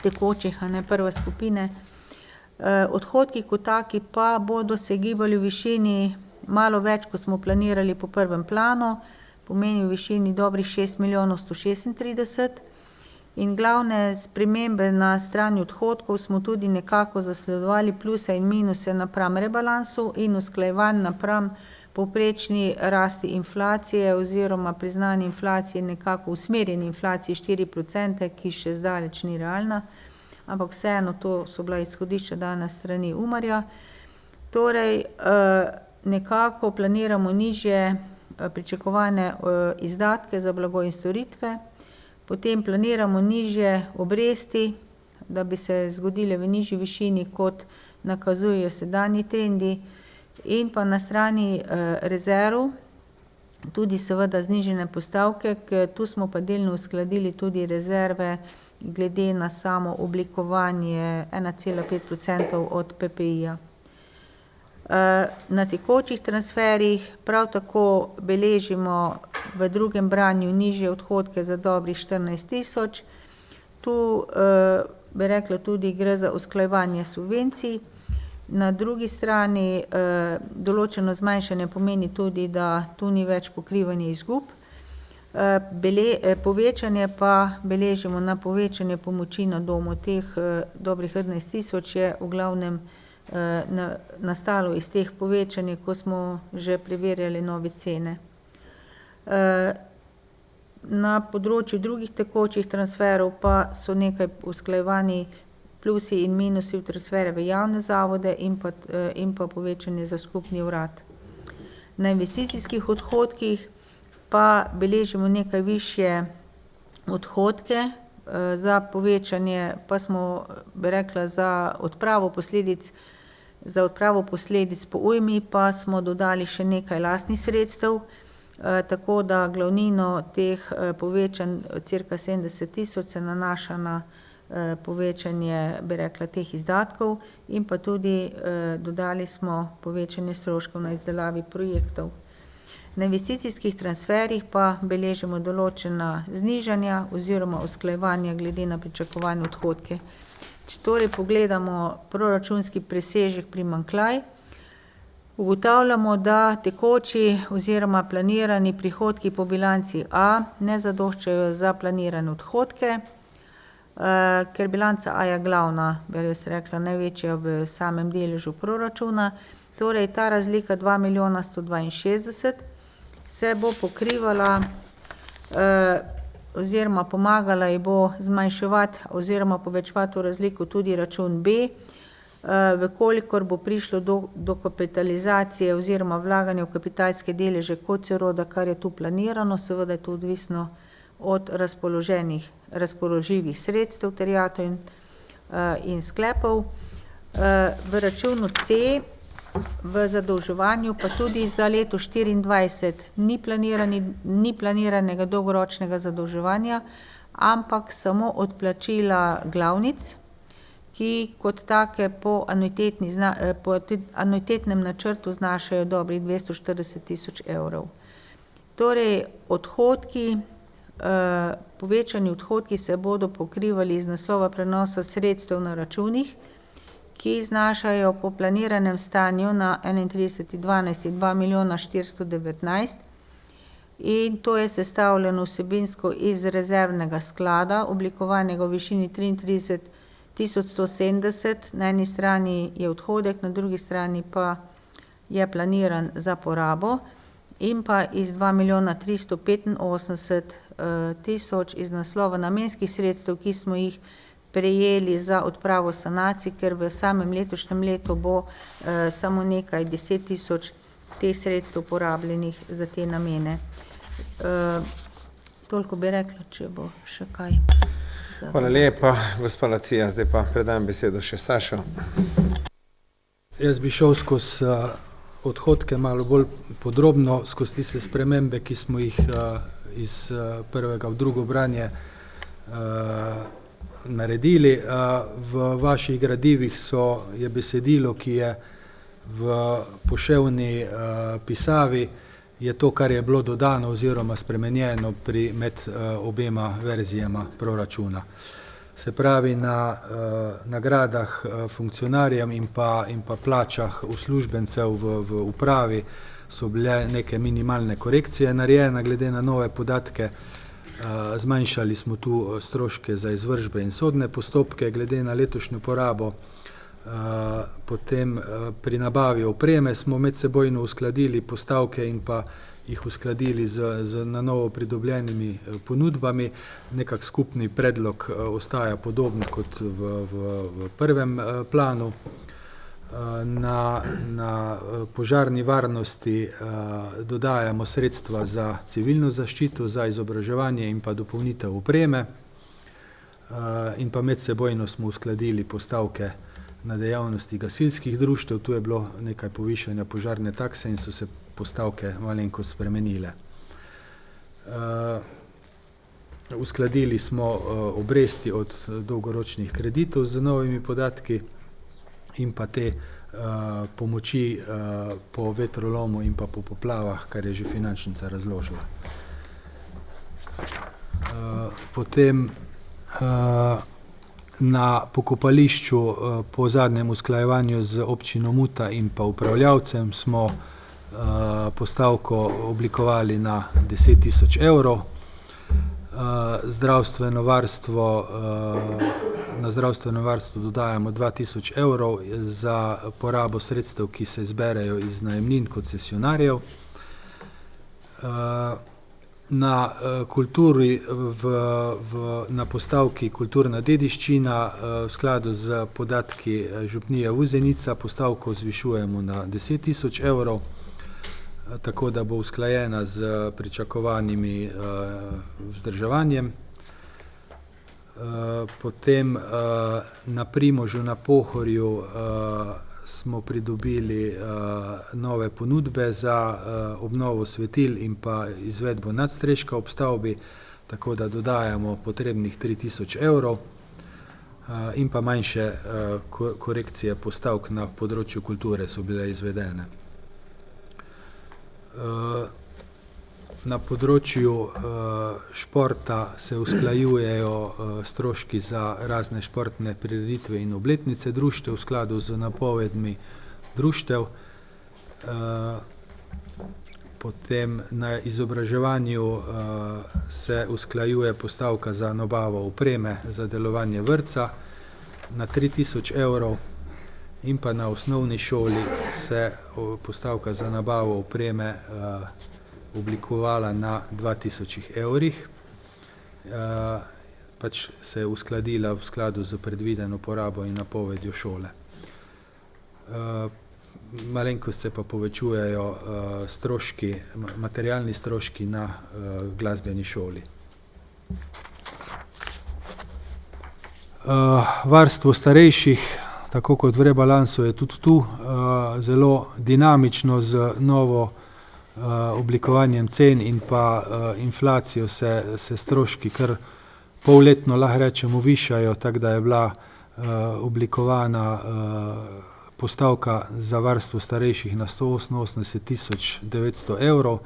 tekočih, prva skupine, odhodki kot taki pa bodo se gibali v višini malo več, kot smo planirali po prvem planu, pomeni v višini dobrih 6 milijonov 136 in glavne spremembe na strani odhodkov smo tudi nekako zasledovali pluse in minuse napram rebalansu in usklajevanj napram povprečni rasti inflacije oziroma priznani inflacije, nekako usmerjeni inflaciji 4%, ki še zdaleč ni realna, ampak vseeno to so bila izhodišča dana strani Umarja. Torej, nekako planiramo nižje pričakovane izdatke za blago in storitve, potem planiramo nižje obresti, da bi se zgodile v nižji višini, kot nakazujejo sedanji trendi, in pa na strani rezerv tudi seveda znižene postavke, tu smo pa delno uskladili tudi rezerve glede na samo oblikovanje 1,5% od PPI-ja. Na tekočih transferih prav tako beležimo v drugem branju nižje odhodke za dobrih 14 tisoč. Tu bi rekla tudi gre za usklajevanje subvencij. Na drugi strani določeno zmanjšanje pomeni tudi, da tu ni več pokrivanje izgub. Povečanje pa beležimo na povečanje pomoči na domu. Teh dobrih 11 tisoč je v glavnem nastalo iz teh povečanj, ko smo že preverjali nove cene. Na področju drugih tekočih transferov pa so nekaj usklajevani plusi in minusi v transfere v javne zavode in pa povečanje za skupni urad. Na investicijskih odhodkih pa beležimo nekaj višje odhodke, za povečanje pa smo, bi rekla, za odpravo posledic po ujmi pa smo dodali še nekaj lastnih sredstev, tako da glavnino teh povečanj, cirka 70 tisoč, se nanaša na povečanje, bi rekla, teh izdatkov in pa tudi dodali smo povečanje stroškov na izdelavi projektov. Na investicijskih transferih pa beležimo določena znižanja oziroma usklajevanja glede na pričakovane odhodke. Če torej pogledamo proračunski presežek primanjkljaj, ugotavljamo, da tekoči oziroma planirani prihodki po bilanci A ne zadoščajo za planirane odhodke, ker bilanca A je glavna, bi jaz rekla, največja v samem deležu proračuna. Torej ta razlika 2 milijona 162 se bo pokrivala oziroma pomagala ji bo zmanjševati oziroma povečevati to razliko tudi račun B, Vkolikor bo prišlo do kapitalizacije oziroma vlaganja v kapitalske deleže Kociroda, kar je tu planirano, seveda je to odvisno od razpoložljivih sredstev, terjatev in sklepov. V računu C v zadolževanju pa tudi za leto 2024 ni planiranega dolgoročnega zadolževanja, ampak samo odplačila glavnic, ki kot take po anuitetnem načrtu znašajo dobrih 240 tisoč evrov. Torej odhodki, povečani odhodki se bodo pokrivali iz naslova prenosa sredstev na računih, ki znašajo po planiranem stanju na 31.12. 2 milijona 419 in to je sestavljeno vsebinsko iz rezervnega sklada, oblikovanega v višini 33 170, na eni strani je odhodek, na drugi strani pa je planiran za porabo, in pa iz 2 milijona 385 tisoč iz naslova namenskih sredstev, ki smo jih prejeli za odpravo sanacij, ker v samem letošnjem letu bo samo nekaj 10 tisoč teh sredstev porabljenih za te namene. Toliko bi rekla, če bo še kaj. Hvala lepa, gospa Lucija. Zdaj pa predajam besedo še Sašo. Jaz bi šel skozi odhodke malo bolj podrobno, skozi tiste spremembe, ki smo jih iz prvega v drugo branje naredili. V vaših gradivih je besedilo, ki je v poševni pisavi, je to, kar je bilo dodano oziroma spremenjeno med obema verzijama proračuna. Se pravi, na nagradah funkcionarjem in pa plačah uslužbencev v upravi so bile neke minimalne korekcije narejene glede na nove podatke. Zmanjšali smo tu stroške za izvršbe in sodne postopke glede na letošnjo porabo. Potem pri nabavi opreme smo medsebojno uskladili postavke in pa jih uskladili z na novo pridobljenimi ponudbami. Nekak skupni predlog ostaja podoben kot v prvem planu. Na požarni varnosti dodajamo sredstva za civilno zaščito, za izobraževanje in pa dopolnitev opreme. In pa medsebojno smo uskladili postavke na dejavnosti gasilskih društev. Tu je bilo nekaj povišanja požarne takse in so se postavke malenkost spremenile. Uskladili smo obresti od dolgoročnih kreditov z novimi podatki in pa te pomoči po vetrolomu in pa po poplavah, kar je že finančnica razložila. Potem na pokopališču po zadnjem usklajevanju z občino Muta in pa upravljavcem smo postavko oblikovali na 10.000 evrov. Na zdravstveno varstvo dodajamo 2.000 evrov za porabo sredstev, ki se zberejo iz najemnin koncesionarjev. Na kulturi na postavki kulturna dediščina v skladu z podatki župnije Vuzenica postavko zvišujemo na 10.000 evrov, tako da bo usklajena z pričakovanimi vzdrževanjem. Potem na Primožu na Pohorju smo pridobili nove ponudbe za obnovo svetil in pa izvedbo nadstreška ob stavbi, tako da dodajamo potrebnih 3.000 evrov in pa manjše korekcije postavk na področju kulture so bile izvedene. Na področju športa se usklajujejo stroški za razne športne prireditve in obletnice društev v skladu z napovedmi društev. Potem na izobraževanju se usklajuje postavka za nabavo opreme za delovanje vrtca na 3.000 evrov in pa na osnovni šoli se postavka za nabavo opreme oblikovala na 2.000 evrih. Pač se je uskladila v skladu z predvideno porabo in napovedjo šole. Malenkost se pa povečujejo stroški, materialni stroški na glasbeni šoli. Varstvo starejših, tako kot v rebalansu, je tudi tu zelo dinamično z novo oblikovanjem cen in pa inflacijo se stroški kar polletno, lahko rečemo, višajo, tako da je bila oblikovana postavka za varstvo starejših na 188.900 evrov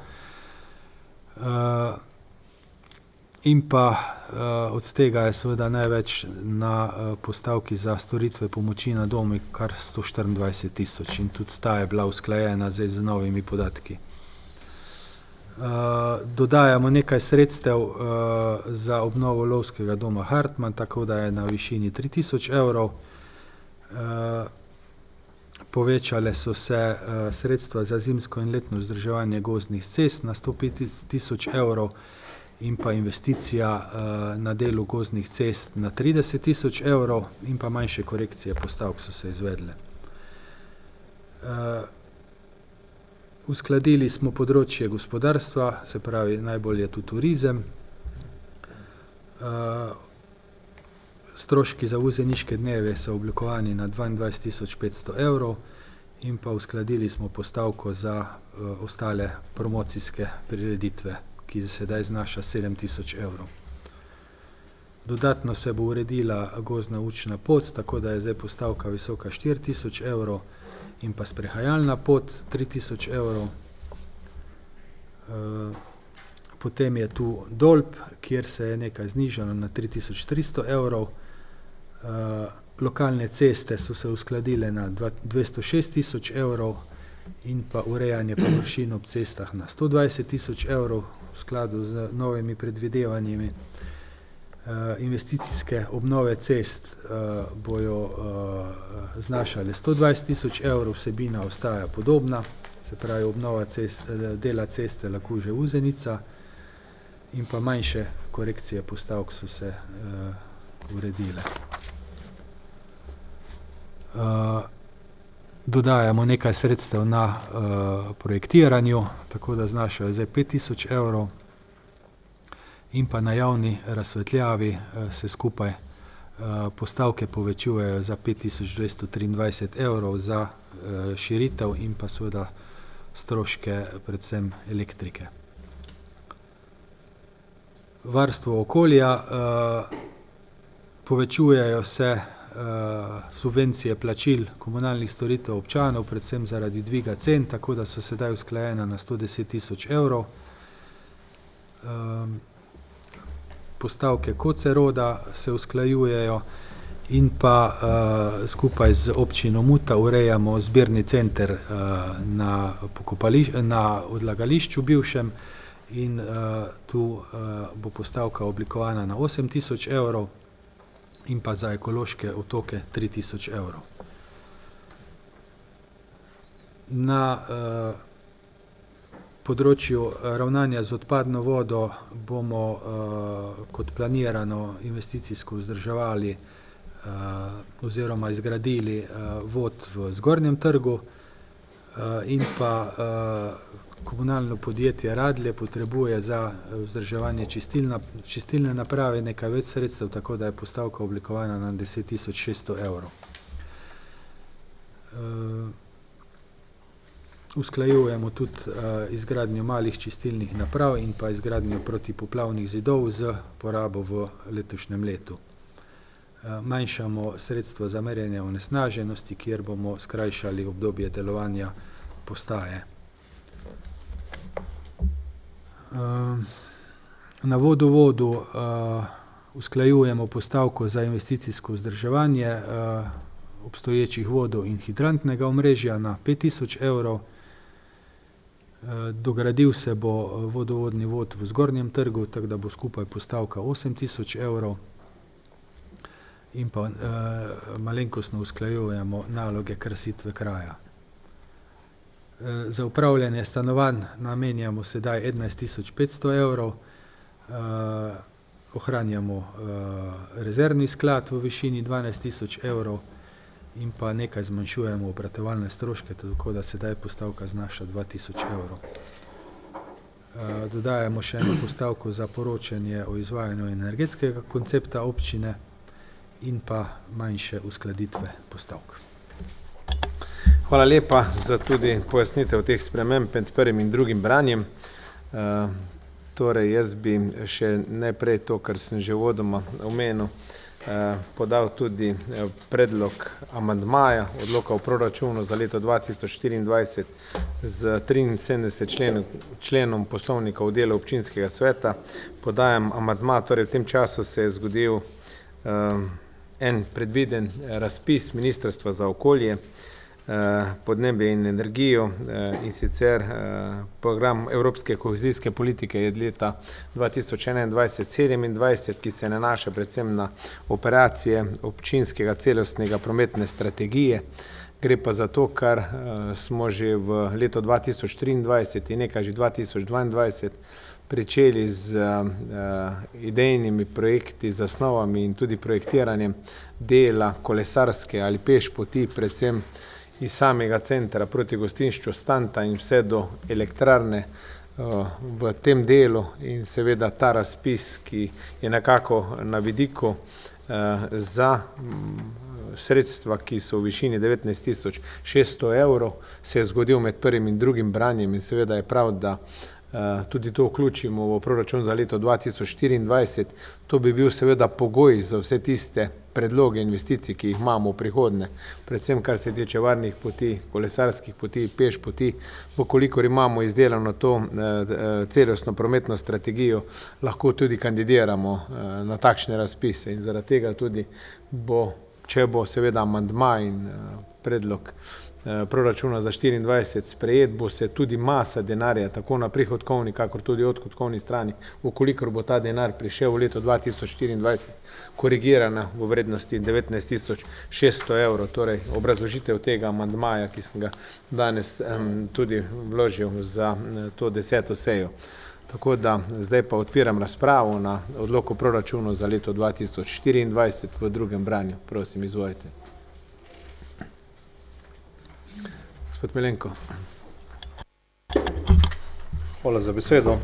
in pa od tega je seveda največ na postavki za storitve pomoči na domu, kar 124.000 in tudi ta je bila usklajena zdaj z novimi podatki. Dodajamo nekaj sredstev za obnovo lovskega doma Hartmann, tako da je na višini 3.000 evrov. Povečale so se sredstva za zimsko in letno vzdrževanje gozdnih cest na 105.000 evrov in pa investicija na delu gozdnih cest na 30.000 evrov in pa manjše korekcije postavk so se izvedle. Uskladili smo področje gospodarstva, se pravi najbolj je tu turizem. Stroški za vuzeniške dneve so oblikovani na 22.500 evrov in pa uskladili smo postavko za ostale promocijske prireditve, ki sedaj znaša 7.000 evrov. Dodatno se bo uredila gozdna učna pot, tako da je zdaj postavka visoka 4.000 evrov in pa sprehajalna pot 3.000 evrov. Potem je tu Dolb, kjer se je nekaj znižalo na 3.300 evrov. Lokalne ceste so se uskladile na 206.000 evrov in pa urejanje površin ob cestah na 120.000 evrov v skladu z novimi predvidevanjimi. Investicijske obnove cest bojo znašale 120.000 evrov, vsebina ostaja podobna, se pravi obnova dela ceste Lakuže-Vuzenica in pa manjše korekcije postavk so se uredile. Dodajamo nekaj sredstev na projektiranju, tako da znašajo zdaj 5.000 evrov in pa na javni razsvetljavi se skupaj postavke povečujejo za 5.223 evrov za širitev in pa seveda stroške predvsem elektrike. varstvo okolja, povečujejo se subvencije plačil komunalnih storitev občanov, predvsem zaradi dviga cen, tako da so sedaj usklajena na 110 000 evrov. Postavke Koceroda se usklajujejo in pa skupaj z občino Muta urejamo zbirni center na odlagališču bivšem in tu bo postavka oblikovana na 8 000 evrov in pa za ekološke otoke 3 000 evrov. Na področju ravnanja z odpadno vodo bomo kot planirano investicijsko vzdrževali oziroma izgradili vod v Zgornjem trgu in pa komunalno podjetje Radlje potrebuje za vzdrževanje čistilne naprave nekaj več sredstev, tako da je postavka oblikovana na 10 600 evrov. Usklajujemo tudi izgradnjo malih čistilnih naprav in pa izgradnjo protipoplavnih zidov z porabo v letošnjem letu. Manjšamo sredstva za merjenje onesnaženosti, kjer bomo skrajšali obdobje delovanja postaje. Na vodovodu usklajujemo postavko za investicijsko vzdrževanje obstoječih vodov in hidrantnega omrežja na 5 000 evrov. Dogradil se bo vodovodni vod v Zgornjem trgu, tako da bo skupaj postavka 8 000 evrov. In pa malenkostno usklajujemo naloge krasitve kraja. Za upravljanje stanovanj namenjamo sedaj 11 500 evrov, ohranjamo rezervni sklad v višini 12 000 evrov in pa nekaj zmanjšujemo obratovalne stroške, tako da sedaj postavka znaša 2 000 evrov. Dodajamo še eno postavko za poročanje o izvajanju energetskega koncepta občine in pa manjše uskladitve postavk. Hvala lepa za tudi pojasnitev teh sprememb med prvim in drugim branjem. Torej, jaz bi še najprej to, kar sem že uvodoma omenil, podal tudi predlog amandmaja odloka o proračunu za leto 2024 z 73 členom poslovnika o delu občinskega sveta. Podajam amandma, torej v tem času se je zgodil en predviden razpis Ministrstva za okolje, podnebje in energijo in sicer program Evropske kohezijske politike je leta 2021-2027, ki se nanaša predvsem na operacije občinskega celostnega prometne strategije. Gre pa za to, kar smo že v letu 2023 in nekaj že 2022 pričeli z idejnimi projekti, zasnovami in tudi projektiranjem dela kolesarske ali peš poti, predvsem iz samega centra proti gostinšču Stanta in vse do elektrarne v tem delu in seveda ta razpis, ki je nekako na vidiku za sredstva, ki so v višini 19 600 evrov, se je zgodil med prvim in drugim branjem in seveda je prav, da tudi to vključimo v proračun za leto 2024. To bi bil seveda pogoj za vse tiste predloge investicij, ki jih imamo v prihodnje, predvsem kar se tiče varnih poti, kolesarskih poti, peš poti. Vkolikor imamo izdelano to celostno prometno strategijo, lahko tudi kandidiramo na takšne razpise in zaradi tega tudi bo, če bo seveda amandma in predlog proračuna za 24 sprejet, bo se tudi masa denarja, tako na prihodkovni, kakor tudi odhodkovni strani, vkolikor bo ta denar prišel v leto 2024, korigirana v vrednosti 19 600 evrov, torej obrazložitev tega amandmaja, ki sem ga danes tudi vložil za to 10. sejo. Tako da zdaj pa odpiram razpravo na odlok o proračunu za leto 2024 v drugem branju. Prosim, izvolite. Gospod Milenko. Hvala za besedo.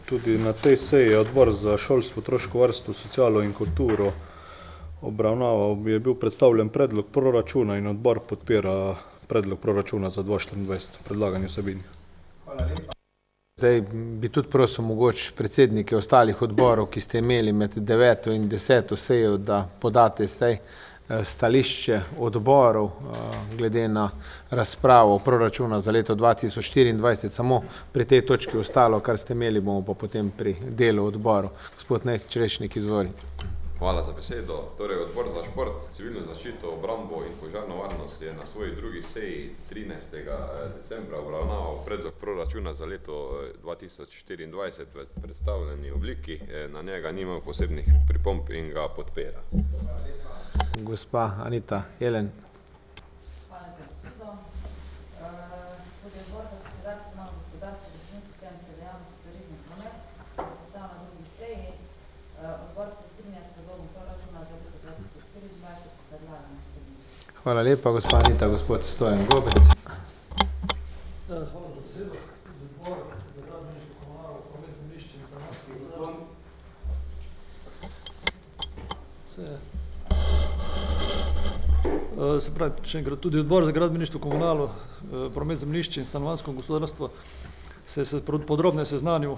Tudi na tej seji je odbor za šolstvo, otroško varstvo, socialo in kulturo obravnaval, je bil predstavljen predlog proračuna in odbor podpira predlog proračuna za 2024, predlagani vsebini. Hvala lepa. Zdaj bi tudi prosil mogoče predsednike ostalih odborov, ki ste imeli med 9. in 10. sejo, da podate stališče odborov glede na razpravo proračuna za leto 2024. Samo pri tej točki ostalo, kar ste imeli, bomo pa potem pri delu odboru. Gospod Nejc Črešnik, izvoli. Hvala za besedo. Torej, Odbor za šport, civilno zaščito, obrambo in požarno varnost je na svoji drugi seji 13. decembra obravnaval predlog proračuna za leto 2024 v predstavljeni obliki. Na njega ni imel posebnih pripomb in ga podpira. Gospa Anita Jelen. Hvala za besedo. Tudi Odbor za gospodarstvo, malo gospodarstvo, gospodarsko dejavnost, turizem, promet se sestav na drugi seji. Odbor se strinja s predlogom proračuna za leto 2024 predlaganih vsebin. Hvala lepa, gospa Anita. Gospod Stojan Gobec. Hvala za besedo. Odbor za gradbeništvo, komunalo, promet, zemljišče in stanovanjski se pravi, še enkrat, tudi Odbor za gradbeništvo, komunalo, promet, zemljišče in stanovanjsko gospodarstvo se je podrobno seznanil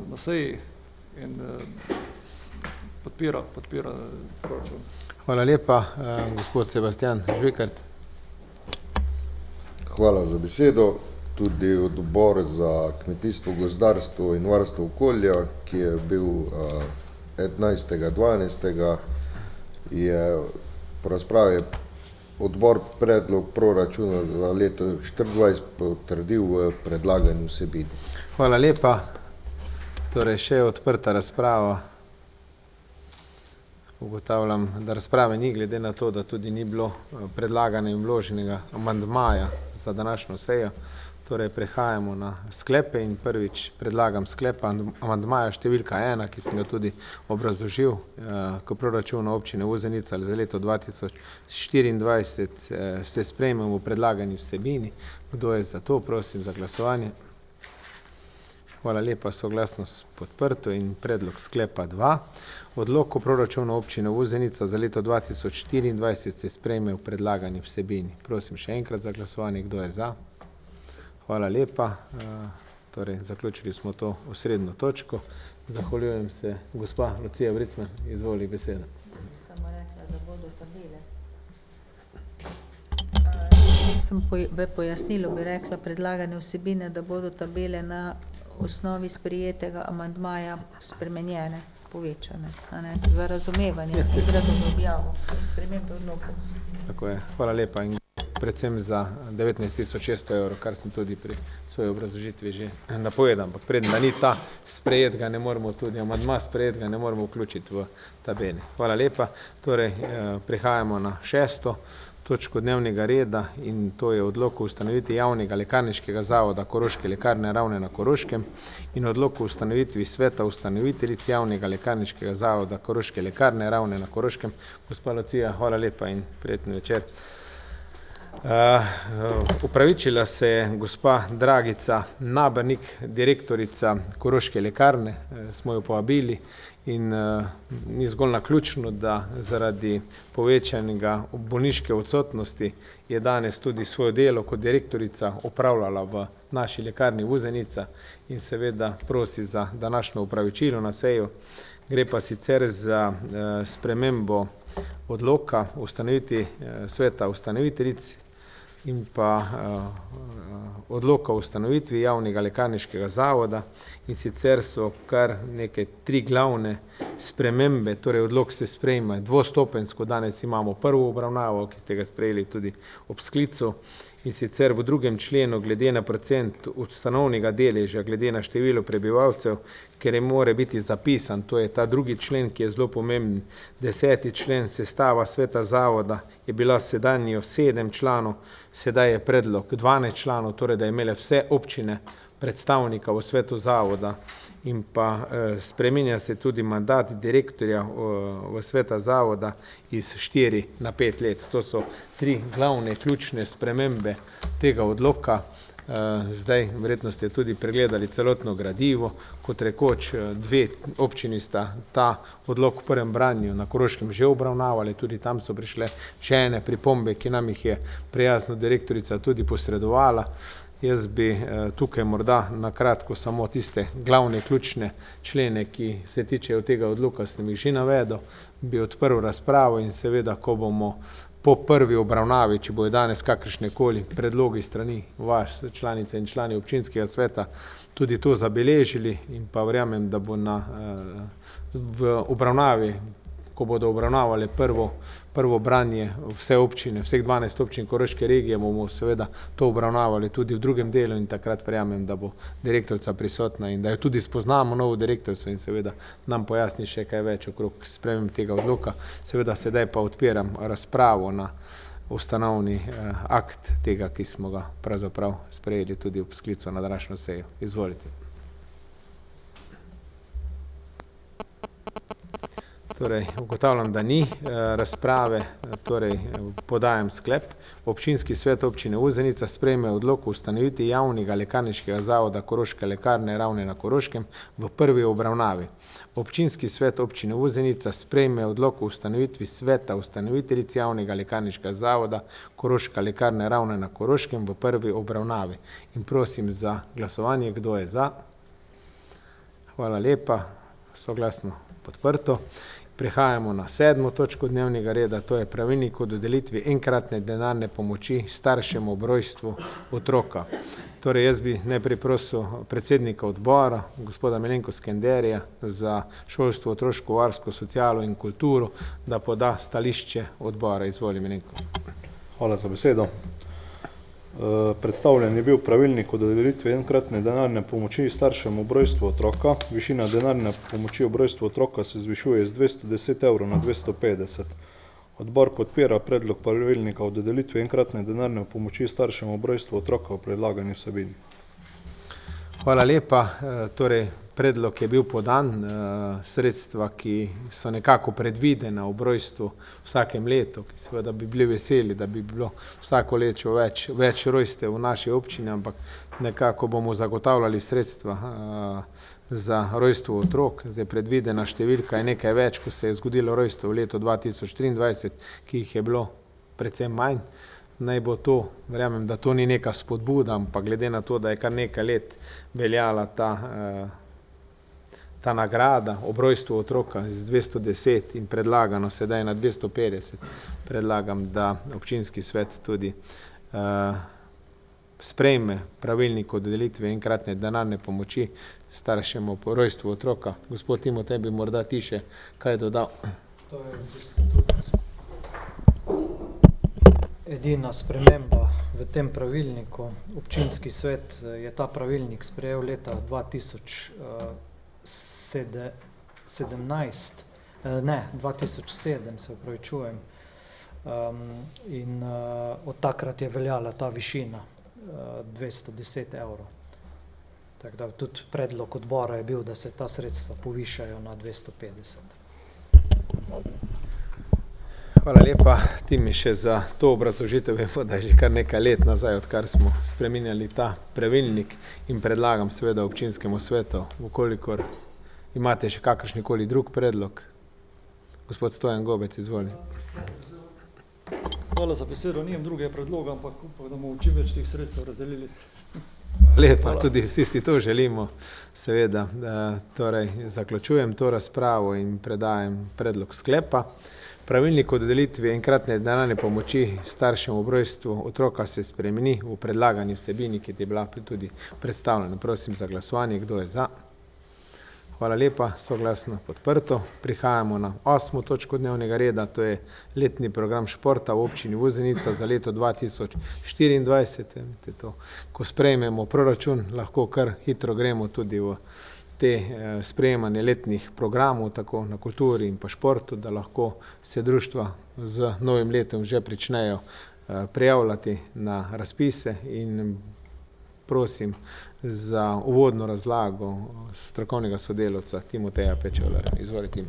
na seji in podpira proračun. Hvala lepa, gospod Sebastian Žvikart. Hvala za besedo. Tudi Odbor za kmetijstvo, gozdarstvo in varstvo okolja, ki je bil 15.12. je po razpravi odbor predlog proračuna za leto 2024 potrdil v predlagani vsebini. Hvala lepa. Torej, še je odprta razprava. Ugotavljam, da razprave ni, glede na to, da tudi ni bilo predlagane in vloženega amandmaja za današnjo sejo. Torej, prehajamo na sklepe in prvič predlagam sklepa amandmaja številka 1, ki sem ga tudi obrazložil, ko proračunu občine Vuzenica za leto 2024 se sprejme v predlagani vsebini. Kdo je za to? Prosim za glasovanje. Hvala lepa, soglasnost podprto in predlog sklepa 2. Odlok o proračunu občine Vuzenica za leto 2024 se sprejme v predlagani vsebini. Prosim še enkrat za glasovanje, kdo je za. Hvala lepa. Torej, zaključili smo to osrednjo točko. Zahvaljujem se. Gospa Lucija Bricman, izvoli besedo. Samo rekla, da bodo tabele. V pojasnilu bi rekla predlagane vsebine, da bodo tabele na osnovi sprejetega amandmaja spremenjene, povečane, za razumevanje, gre za objavo in spremembe odlokov. Tako je. Hvala lepa in predvsem za 19.600 evrov, kar sem tudi pri svoji obrazložitvi že napovedal. Ampak preden da ni ta sprejet, ga ne moremo tudi, amandma sprejet, ga ne moremo vključiti v tabeli. Hvala lepa. Torej, prehajamo na 6. točko dnevnega reda in to je odlok o ustanovitvi javnega lekarniškega zavoda Koroške lekarne Ravne na Koroškem in odlok o ustanovitvi sveta ustanoviteljic javnega lekarniškega zavoda Koroške lekarne Ravne na Koroškem. Gospa Lucija, hvala lepa in prijeten večer. Upravičila se je gospa Dragica Nabernik, direktorica Koroške lekarne, smo jo povabili in ni zgolj naključno, da zaradi povečanega bolniške odsotnosti je danes tudi svoje delo kot direktorica opravljala v naši lekarni Vuzenica in seveda prosi za današnjo opravičilo na sejo. Gre pa sicer za spremembo odloka ustanoviti sveta ustanoviteljic in pa odloka o ustanovitvi javnega lekarniškega zavoda in sicer so kar neke 3 glavne spremembe, torej odlok se sprejme dvostopenjsko, danes imamo prvo obravnavo, ki ste ga sprejeli tudi ob sklicu in sicer v 2. členu glede na procent ustanovnega deleža, glede na število prebivalcev, ker je more biti zapisan, to je ta 2. člen, ki je zelo pomemben, 10. člen sestava sveta zavoda je bila sedanjo 7 članov, sedaj je predlog 12 članov, torej da je imele vse občine predstavnika v svetu zavoda in pa spreminja se tudi mandat direktorja v sveta zavoda iz 4 na 5 let. To so 3 glavne ključne spremembe tega odloka. Zdaj, verjetno ste tudi pregledali celotno gradivo, kot rekoč, 2 občini sta ta odlok v prvem branju na Koroškem že obravnavali, tudi tam so prišle še ene pripombe, ki nam jih je prijazno direktorica tudi posredovala. Jaz bi tukaj morda na kratko samo tiste glavne ključne člene, ki se tičejo tega odloka, sem jih že navedel, bi odprl razpravo in seveda, ko bomo po prvi obravnavi, če bojo danes kakršnekoli predlogi strani vas, članice in člani občinskega sveta, tudi to zabeležili in pa verjamem, da bo v obravnavi, ko bodo obravnavali prvo branje vse občine, vseh 12 občin Koroške regije, bomo seveda to obravnavali tudi v drugem delu in takrat verjamem, da bo direktorica prisotna in da jo tudi spoznamo novo direktorico in seveda nam pojasni še kaj več okrog sprememb tega odloka. Seveda sedaj pa odpiram razpravo na ustanovni akt tega, ki smo ga pravzaprav sprejeli tudi ob sklicu na današnjo sejo. Izvolite. Torej, ugotavljam, da ni razprave, torej podajam sklep. Občinski svet občine Vuzenica sprejme odlok o ustanovitvi javnega lekarniškega zavoda Koroške lekarne Ravne na Koroškem v prvi obravnavi. Občinski svet občine Vuzenica sprejme odlok o ustanovitvi sveta ustanoviteljic javnega lekarniškega zavoda Koroška lekarne Ravne na Koroškem v prvi obravnavi. In prosim za glasovanje, kdo je za. Hvala lepa, soglasno podprto. Prehajamo na 7. točko dnevnega reda, to je pravilnik o dodelitvi enkratne denarne pomoči staršem ob rojstvu otroka. Torej, jaz bi najprej prosil predsednika odbora, gospoda Milenko Skenderja, za šolstvo, otroško varstvo, socialo in kulturo, da poda stališče odbora. Izvoli, Milenko. Hvala za besedo. Predstavljen je bil pravilnik o dodelitvi enkratne denarne pomoči staršem ob rojstvu otroka. Višina denarne pomoči ob rojstvu otroka se zvišuje z 210 evrov na 250. Odbor podpira predlog pravilnika o dodelitvi enkratne denarne pomoči staršem ob rojstvu otroka v predlagani vsebini. Hvala lepa. Torej, predlog je bil podan, sredstva, ki so nekako predvidena ob rojstvu vsakem letu, ki seveda bi bili veseli, da bi bilo vsako leto več rojstev v naši občini, ampak nekako bomo zagotavljali sredstva za rojstvo otrok. Zdaj predvidena številka je nekaj več, ko se je zgodilo rojstvo v letu 2023, ki jih je bilo predvsem manj. Naj bo to, verjamem, da to ni neka spodbuda, ampak glede na to, da je kar nekaj let veljala ta nagrada ob rojstvu otroka z 210 in predlagano sedaj na 250, predlagam, da občinski svet tudi sprejme pravilnik o dodelitvi enkratne denarne pomoči staršem ob rojstvu otroka. Gospod Timo, tebi morda ti še kaj dodal? To je v bistvu tudi edina sprememba v tem pravilniku. Občinski svet je ta pravilnik sprejel leta 2007, se opravičujem, in od takrat je veljala ta višina 210 evrov. Tako da tudi predlog odbora je bil, da se ta sredstva povišajo na 250. Hvala lepa, Timi, še za to obrazložitev. Vemo, da je že kar nekaj let nazaj, odkar smo spreminjali ta pravilnik in predlagam seveda občinskemu svetu, vkolikor imate še kakršnikoli drug predlog. Gospod Stojan Gobec, izvoli. Hvala za besedo, nijem druge predloga, ampak upam, da bomo čim več teh sredstev razdelili. Lepa, tudi vsi si to želimo, seveda. Torej, zaključujem to razpravo in predajem predlog sklepa. Pravilnik o dodelitvi enkratne denarne pomoči staršem ob rojstvu otroka se spremeni v predlagani vsebini, ki je bila tudi predstavljena. Prosim za glasovanje, kdo je za. Hvala lepa, soglasno podprto. Prihajamo na 8. točko dnevnega reda, to je letni program športa v občini Vuzenica za leto 2024. Ko sprejmemo proračun, lahko kar hitro gremo tudi v te sprejemanje letnih programov, tako na kulturi in pa športu, da lahko se društva z novim letom že pričnejo prijavljati na razpise in prosim za uvodno razlago strokovnega sodelavca Timoteja Pečolarja. Izvoli, Tim.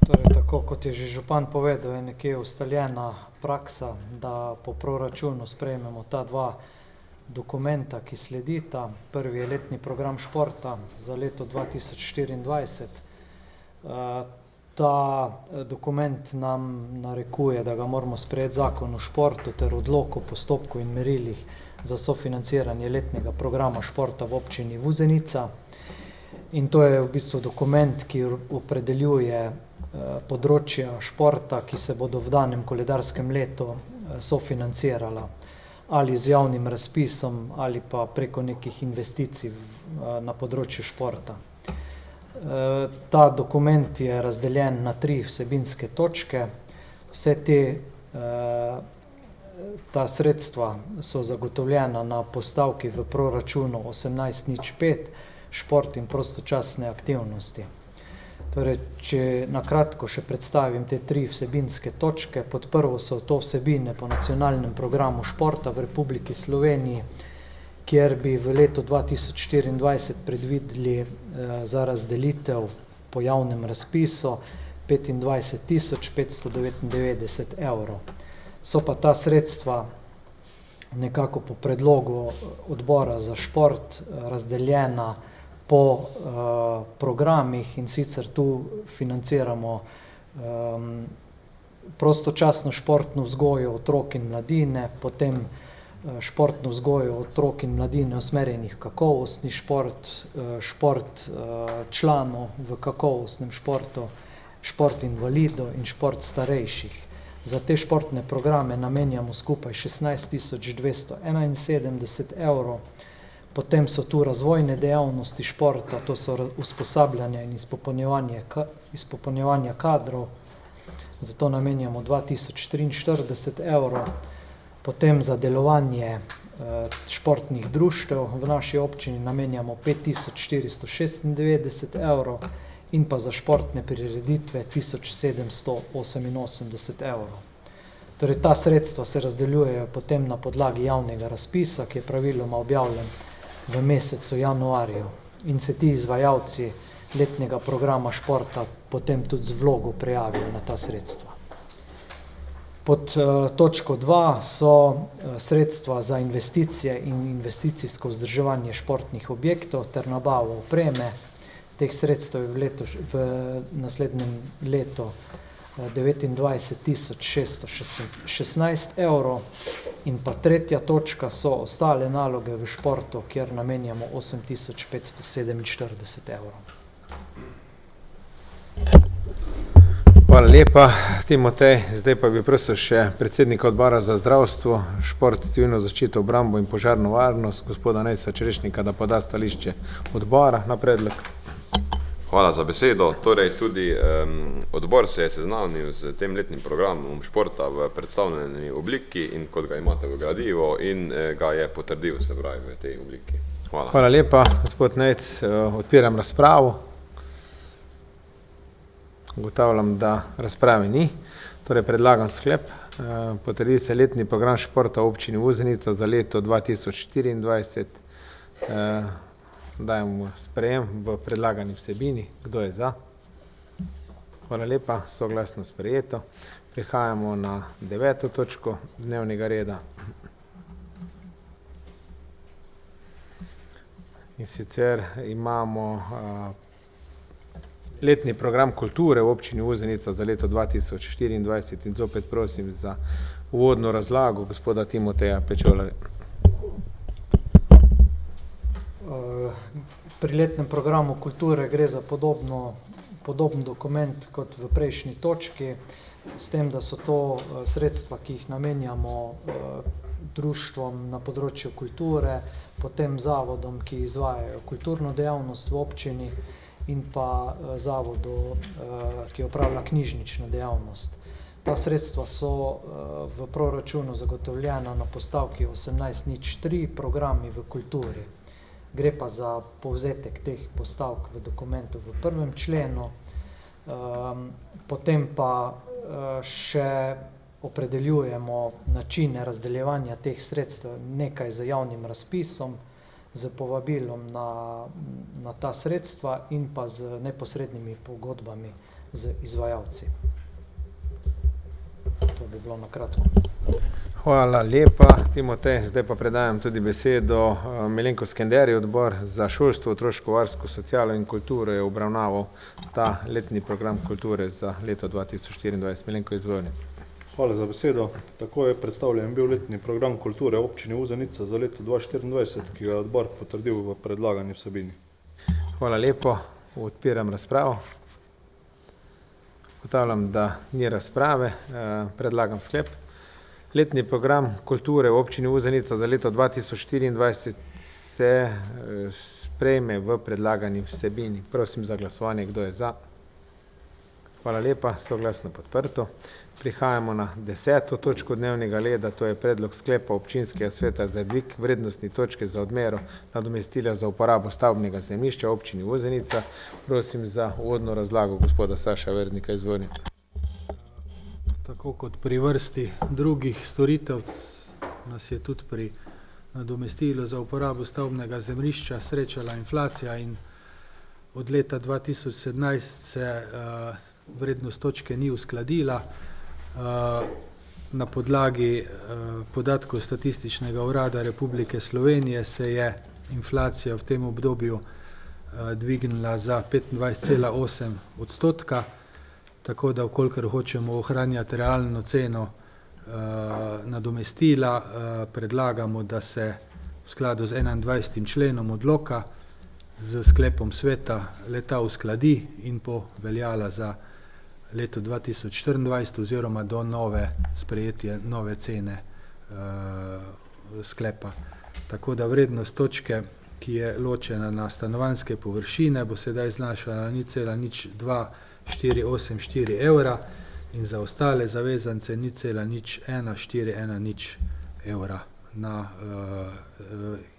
Torej, tako kot je že župan povedal, je nekje ustaljena praksa, da po proračunu sprejmemo ta dva dokumenta, ki sledita. Prvi je letni program športa za leto 2024. Ta dokument nam narekuje, da ga moramo sprejeti zakon o športu ter odlok o postopku in merilih za sofinanciranje letnega programa športa v občini Vuzenica. In to je v bistvu dokument, ki opredeljuje področja športa, ki se bodo v danem koledarskem letu sofinancirala ali z javnim razpisom ali pa preko nekih investicij na področju športa. Ta dokument je razdeljen na 3 vsebinske točke. Vse ta sredstva so zagotovljena na postavki v proračunu 18.05 šport in prostočasne aktivnosti. Torej, če na kratko še predstavim te 3 vsebinske točke. Pod prvo so to vsebine po nacionalnem programu športa v Republiki Sloveniji, kjer bi v letu 2024 predvideli za razdelitev po javnem razpisu 25.599 evrov. So pa ta sredstva nekako po predlogu odbora za šport razdeljena po programih, in sicer tu financiramo prostočasno športno vzgojo otrok in mladine, potem športno vzgojo otrok in mladine usmerjenih v kakovostni šport, šport članov v kakovostnem športu, šport invalidov in šport starejših. Za te športne programe namenjamo skupaj 16.271 evrov. Potem so tu razvojne dejavnosti športa, to so usposabljanje in izpopolnjevanje kadrov, zato namenjamo 2043 evrov. Potem za delovanje športnih društev v naši občini namenjamo 5496 evrov in pa za športne prireditve 1788 evrov. Torej, ta sredstva se razdeljujejo potem na podlagi javnega razpisa, ki je praviloma objavljen v mesecu januarju, in se ti izvajalci letnega programa športa potem tudi z vlogo prijavijo na ta sredstva. Pod točko 2 so sredstva za investicije in investicijsko vzdrževanje športnih objektov ter nabavo opreme. Teh sredstev je v naslednjem letu 29.616 evrov. In pa tretja točka so ostale naloge v športu, kjer namenjamo 8.547 evrov. Hvala lepa, Timotej. Zdaj pa bi prosil še predsednika odbora za zdravstvo, šport, civilno zaščito, obrambo in požarno varnost, gospoda Nejca Čerešnika, da poda stališče odbora na predlog. Hvala za besedo. Torej, tudi odbor se je seznanil z tem letnim programom športa v predstavljeni obliki in kot ga imate v gradivu in ga je potrdil, se pravi, v tej obliki. Hvala. Hvala lepa, gospod Nejc. Odpiram razpravo. Ugotavljam, da razprave ni. Torej, predlagam sklep. Potrdi se letni program športa v občini Vuzenica za leto 2024. Dajemo sprejem v predlagani vsebini. Kdo je za? Hvala lepa, soglasno sprejeto. Prihajamo na 9. točko dnevnega reda. In sicer imamo letni program kulture v občini Vuzenica za leto 2024 in zopet prosim za uvodno razlago gospoda Timoteja Pečolarja. Pri letnem programu kulture gre za podoben dokument kot v prejšnji točki, s tem, da so to sredstva, ki jih namenjamo društvom na področju kulture, potem zavodom, ki izvajajo kulturno dejavnost v občini, in pa zavodu, ki opravlja knjižnično dejavnost. Ta sredstva so v proračunu zagotovljena na postavki 18.03 programi v kulturi. Gre pa za povzetek teh postavk v dokumentu v 1. členu, potem pa še opredeljujemo načine razdeljevanja teh sredstev, nekaj z javnim razpisom, z povabilom na ta sredstva in pa z neposrednimi pogodbami z izvajalci. To bi bilo na kratko. Hvala lepa, Timotej. Zdaj pa predajam tudi besedo Milenko Skenderju. Odbor za šolstvo, otroško varstvo, socialo in kulturo je obravnaval ta letni program kulture za leto 2024. Milenko, izvoli. Hvala za besedo. Tako je predstavljen bil letni program kulture občine Uzenica za leto 2024, ki ga je odbor potrdil v predlagani vsebini. Hvala lepo. Odpiram razpravo. Ugotavljam, da ni razprave. Predlagam sklep. Letni program kulture v občini Uzenica za leto 2024 se sprejme v predlagani vsebini. Prosim za glasovanje, kdo je za. Hvala lepa, soglasno podprto. Prihajamo na 10. točko dnevnega reda, to je predlog sklepa občinskega sveta za dvig vrednostne točke za odmero nadomestila za uporabo stavbnega zemljišča v občini Uzenica. Prosim za uvodno razlago gospoda Saša Vernika, izvoli. Tako kot pri vrsti drugih storitev nas je tudi pri nadomestilu za uporabo stavbnega zemljišča srečala inflacija in od leta 2017 se vrednost točke ni uskladila. Na podlagi podatkov Statističnega urada Republike Slovenije se je inflacija v tem obdobju dvignila za 25,8%, tako da vkolikor hočemo ohranjati realno ceno nadomestila, predlagamo, da se v skladu z 21. členom odloka z sklepom sveta leta uskladi in bo veljala za leto 2024 oziroma do nove sprejetje nove cene sklepa. Tako da vrednost točke, ki je ločena na stanovanjske površine, bo sedaj znašala 0,0484 evra in za ostale zavezance 0,1410 evra.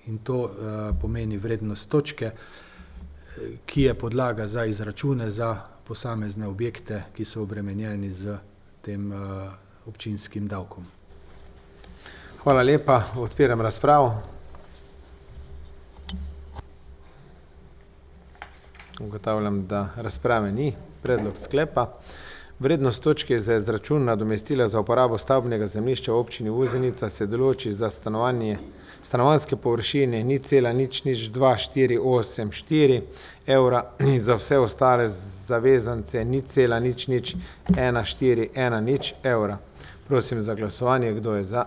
In to pomeni vrednost točke, ki je podlaga za izračune za posamezne objekte, ki so obremenjeni z tem občinskim davkom. Hvala lepa, odpiram razpravo. Ugotavljam, da razprave ni. Predlog sklepa. Vrednost točke za izračun nadomestila za uporabo stavbnega zemljišča v občini Uzenica se določi za stanovanjske površine 0,02484 evra in za vse ostale zavezance 0,01410 evra. Prosim za glasovanje, kdo je za.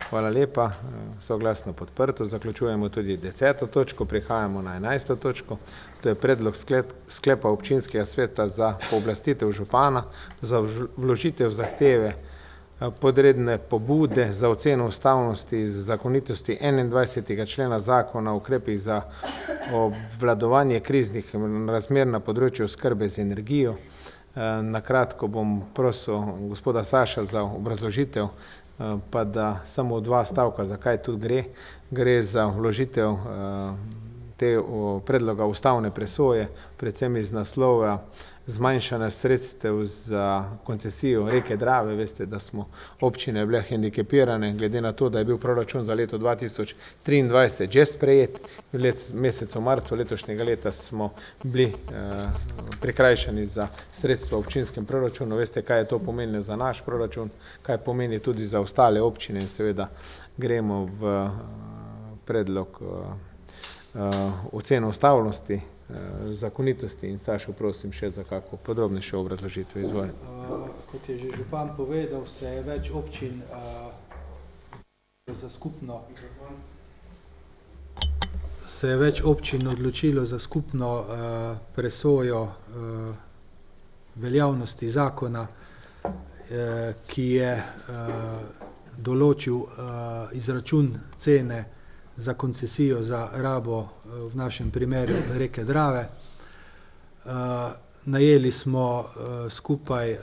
Hvala lepa, soglasno podprto. Zaključujemo tudi 10. točko, prihajamo na 11. točko. To je predlog sklepa občinskega sveta za pooblastitev župana za vložitev zahteve podredne pobude za oceno ustavnosti in zakonitosti 21. člena zakona o ukrepih za obvladovanje kriznih razmer na področju oskrbe z energijo. Na kratko bom prosil gospoda Saša za obrazložitev, pa da samo 2 stavka, zakaj tudi gre. Gre za vložitev predloga ustavne presoje, predvsem iz naslova zmanjšanja sredstev za koncesijo reke Drave. Veste, da smo občine bile hendikepirane, glede na to, da je bil proračun za leto 2023 že sprejet. V mesecu marcu letošnjega leta smo bili prikrajšani za sredstva v občinskem proračunu. Veste, kaj je to pomenilo za naš proračun, kaj pomeni tudi za ostale občine in seveda gremo v predlog oceno ustavnosti, zakonitosti in Sašo prosim še za kako podrobnejšo obrazložitev. Izvoli. Kot je že župan povedal, se je več občin odločilo za skupno presojo veljavnosti zakona, ki je določil izračun cene za koncesijo za rabo, v našem primeru reke Drave. Najeli smo skupaj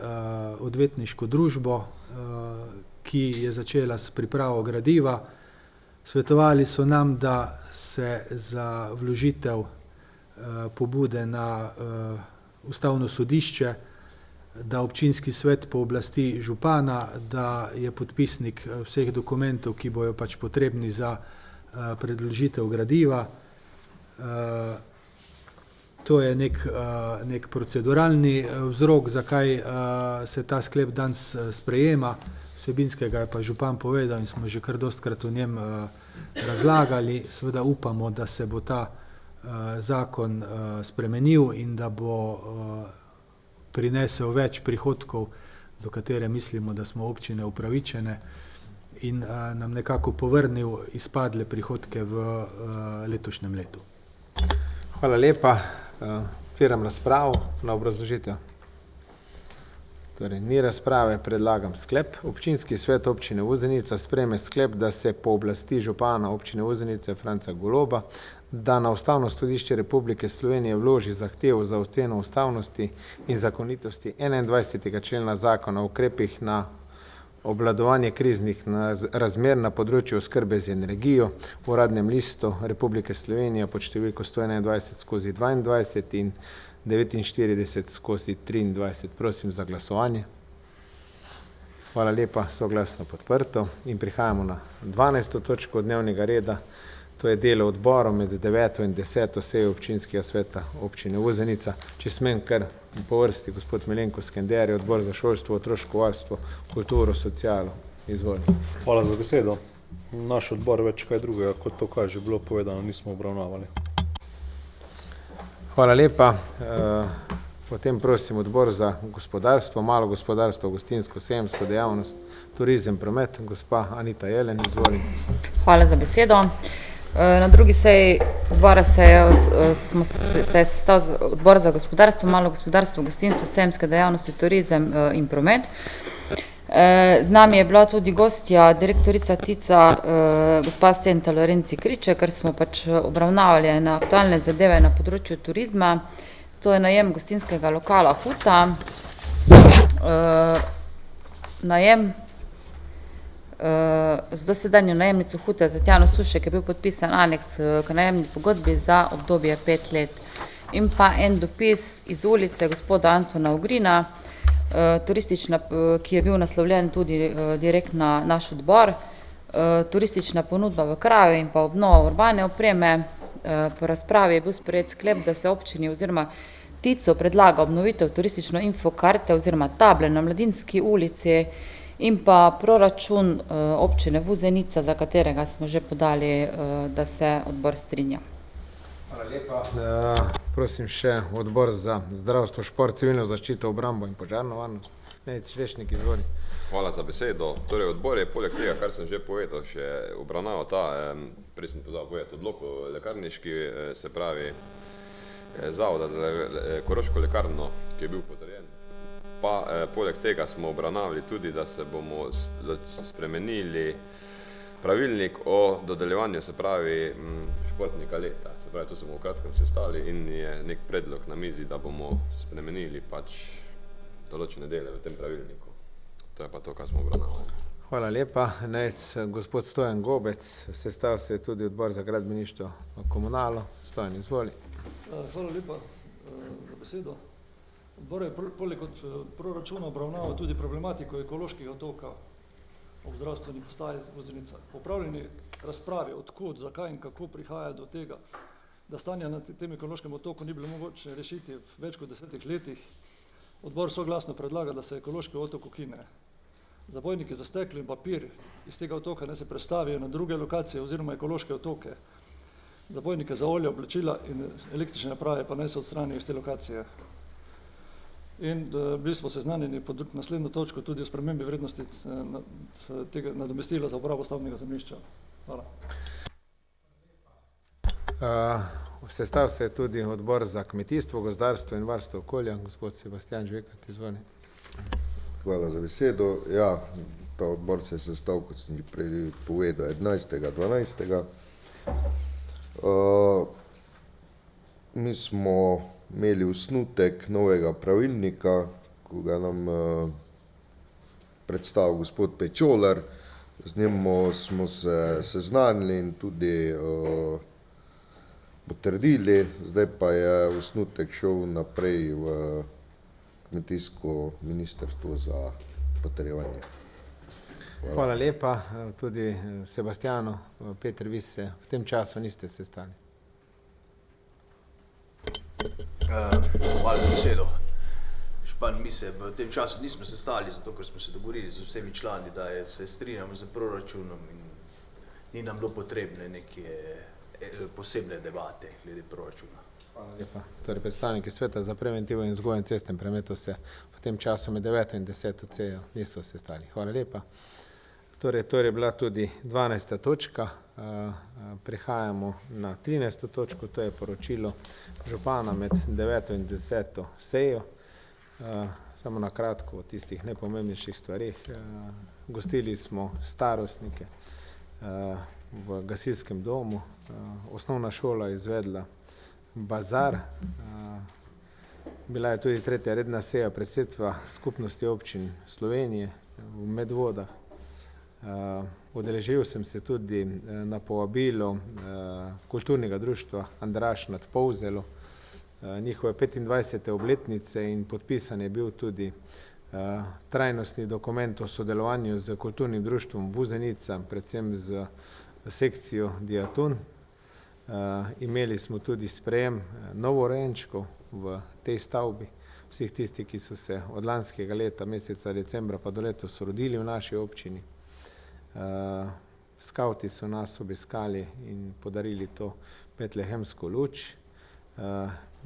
odvetniško družbo, ki je začela s pripravo gradiva. Svetovali so nam, da se za vložitev pobude na ustavno sodišče, da občinski svet pooblasti župana, da je podpisnik vseh dokumentov, ki bojo pač potrebni za predložitev gradiva. To je nek proceduralni vzrok, zakaj se ta sklep danes sprejema. vsebinskega je pa župan povedal in smo že kar dostkrat o njem razlagali. Seveda upamo, da se bo ta zakon spremenil in da bo prinesel več prihodkov, do katere mislimo, da smo občine upravičene, in nam nekako povrnil izpadle prihodke v letošnjem letu. Hvala lepa. Odpiram razpravo na obrazložitev. Torej, ni razprave, predlagam sklep. Občinski svet občine Vuzenica sprejme sklep, da se pooblasti župana občine Vuzenice Franca Goloba, da na Ustavno sodišče Republike Slovenije vloži zahtevo za oceno ustavnosti in zakonitosti 21. člena zakona o ukrepih na obvladovanje kriznih razmer na področju oskrbe z energijo v Uradnem listu Republike Slovenije pod številko 121/22 in 49/23. Prosim za glasovanje. Hvala lepa, soglasno podprto. In prihajamo na 12. točko dnevnega reda. To je delo odborov med 9. in 10. sejo občinskega sveta občine Vuzenica. Če smem kar po vrsti, gospod Milenko Skender, odbor za šolstvo, otroško varstvo, kulturo, socialo. Izvoli. Hvala za besedo. Naš odbor več kaj drugega, kot to kaže bilo povedano, nismo obravnavali. Hvala lepa. Potem prosim odbor za gospodarstvo, malo gospodarstvo, gostinsko, sejemsko dejavnost, turizem, promet. Gospa Anita Jelen, izvoli. Hvala za besedo. Na drugi seji odbora se je sestal odbor za gospodarstvo, malo gospodarstvo, gostinstvo, sejemske dejavnosti, turizem in promet. Z nami je bila tudi gostja, direktorica TIC-a, gospa Senta Lorenci Kriče, ker smo pač obravnavali na aktualne zadeve na področju turizma. To je najem gostinskega lokala Huta, najem z dosedanjo najemnico Hute Tatjano Sušek je bil podpisan aneks k najemni pogodbi za obdobje 5 let. In pa en dopis iz ulice gospoda Antona Ugrina, turistična, ki je bil naslovljen tudi direkt na naš odbor, turistična ponudba v kraju in pa obnova urbane opreme. Po razpravi je bil sprejet sklep, da se občini oziroma TIC-u predlaga obnovitev turistično infokarte oziroma table na Mladinski ulici in pa proračun občine Vuzenica, za katerega smo že podali, da se odbor strinja. Hvala lepa. Prosim še odbor za zdravstvo, šport, civilno zaščito, obrambo in požarno varnost. Nejc Šlešnik, izvoli. Hvala za besedo. Torej, odbor je poleg tega, kar sem že povedal, še obravnaval ta, prej sem podal povedati, odlok o lekarniški, se pravi, zavoda za Koroško lekarno, ki je bil potrjen. Pa poleg tega smo obravnavali tudi, da se bomo spremenili pravilnik o dodeljevanju, se pravi, športnika leta. Se pravi, tu smo v kratkem sestali in je nek predlog na mizi, da bomo spremenili pač določene dele v tem pravilniku. To je pa to, kar smo obravnavali. Hvala lepa. Nejc, gospod Stojan Gobec, sestal se je tudi odbor za gradbeništvo komunalo. Stojan, izvoli. Hvala lepa za besedo. Odbor je poleg od proračuna obravnaval tudi problematiko ekološkega otoka ob zdravstveni postaji Vuzenica. Po opravljeni razpravi, odkud, zakaj in kako prihaja do tega, da stanja na tem ekološkem otoku ni bilo mogoče rešiti v več kot 10 letih, odbor soglasno predlaga, da se ekološki otok ukine. Zabojniki za steklo in papir iz tega otoka ne se prestavijo na druge lokacije oziroma ekološke otoke. Zabojnike za olje, oblačila in električne naprave pa ne se odstranijo iz te lokacije. In bili smo seznanjeni pod naslednjo točko tudi o spremembi vrednosti tega nadomestila za uporabo stavbnega zemljišča. Hvala. Sestal se je tudi odbor za kmetijstvo, gozdarstvo in varstvo okolja. Gospod Sebastijan Žvekart, izvoli. Hvala za besedo. Ja, ta odbor se je sestal, kot sem prej povedal, 11.12. Mi smo imeli osnutek novega pravilnika, ko ga nam predstavil gospod Pečolar. Z njim smo se seznanili in tudi potrdili, zdaj pa je osnutek šel naprej v kmetijsko ministrstvo za potrjevanje. Hvala lepa. Tudi Sebastijano, Peter, vi se v tem času niste sestali. Hvala za besedo. Župan, mi se v tem času nismo sestali, zato ker smo se dogovorili z vsemi člani, da se strinjamo z proračunom in ni nam bilo potrebne neke posebne debate glede proračuna. Hvala lepa. Torej, predstavniki Sveta za preventivo in vzgojo in cestnem prometu se v tem času med 9. in 10. sejo niso sestali. Hvala lepa. Torej, to je bila tudi 12. točka. Prehajamo na 13. točko, to je poročilo župana med 9. in 10. sejo. Samo na kratko o tistih najpomembnejših stvarih. Gostili smo starostnike v gasilskem domu. Osnovna šola je izvedla bazar. Bila je tudi 3. redna seja predsedstva Skupnosti občin Slovenije v Medvodah. Udeležil sem se tudi na povabilo kulturnega društva Andraž nad Polzelo, njihove 25. obletnice, in podpisan je bil tudi trajnostni dokument o sodelovanju z kulturnim društvom Vuzenica, predvsem z sekcijo Diaton. Imeli smo tudi sprejem novorojenčkov v tej stavbi, vseh tistih, ki so se od lanskega leta, meseca decembra pa do letos rodili v naši občini. Skavti so nas obiskali in podarili to betlehemsko luč.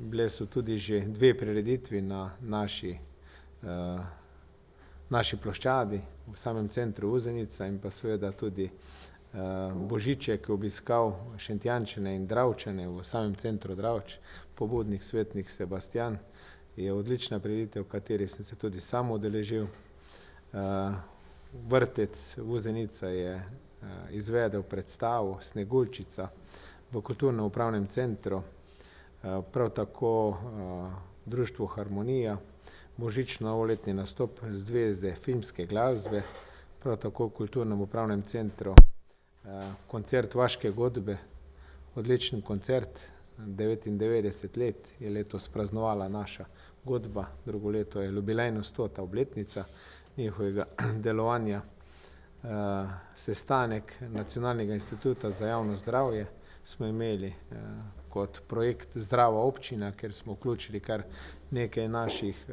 Bile so tudi že 2 prireditvi na naši ploščadi v samem centru Vuzenica in pa seveda tudi Božiček je obiskal Šentjančane in Dravčane v samem centru Dravč. Pobudnik svetnik Sebastian je odlična prireditev, v kateri sem se tudi sam udeležil. Vrtec Vuzenica je izvedel predstavo Sneguljčica v kulturnem upravnem centru, prav tako društvo Harmonija, božično-novoletni nastop Zveze filmske glasbe, prav tako v kulturnem upravnem centru koncert Vaške godbe, odličen koncert, 99 let je letos praznovala naša godba, drugo leto je jubilejno 100. obletnica njihovega delovanja. Sestanek Nacionalnega instituta za javno zdravje smo imeli kot projekt Zdrava občina, ker smo vključili kar nekaj naših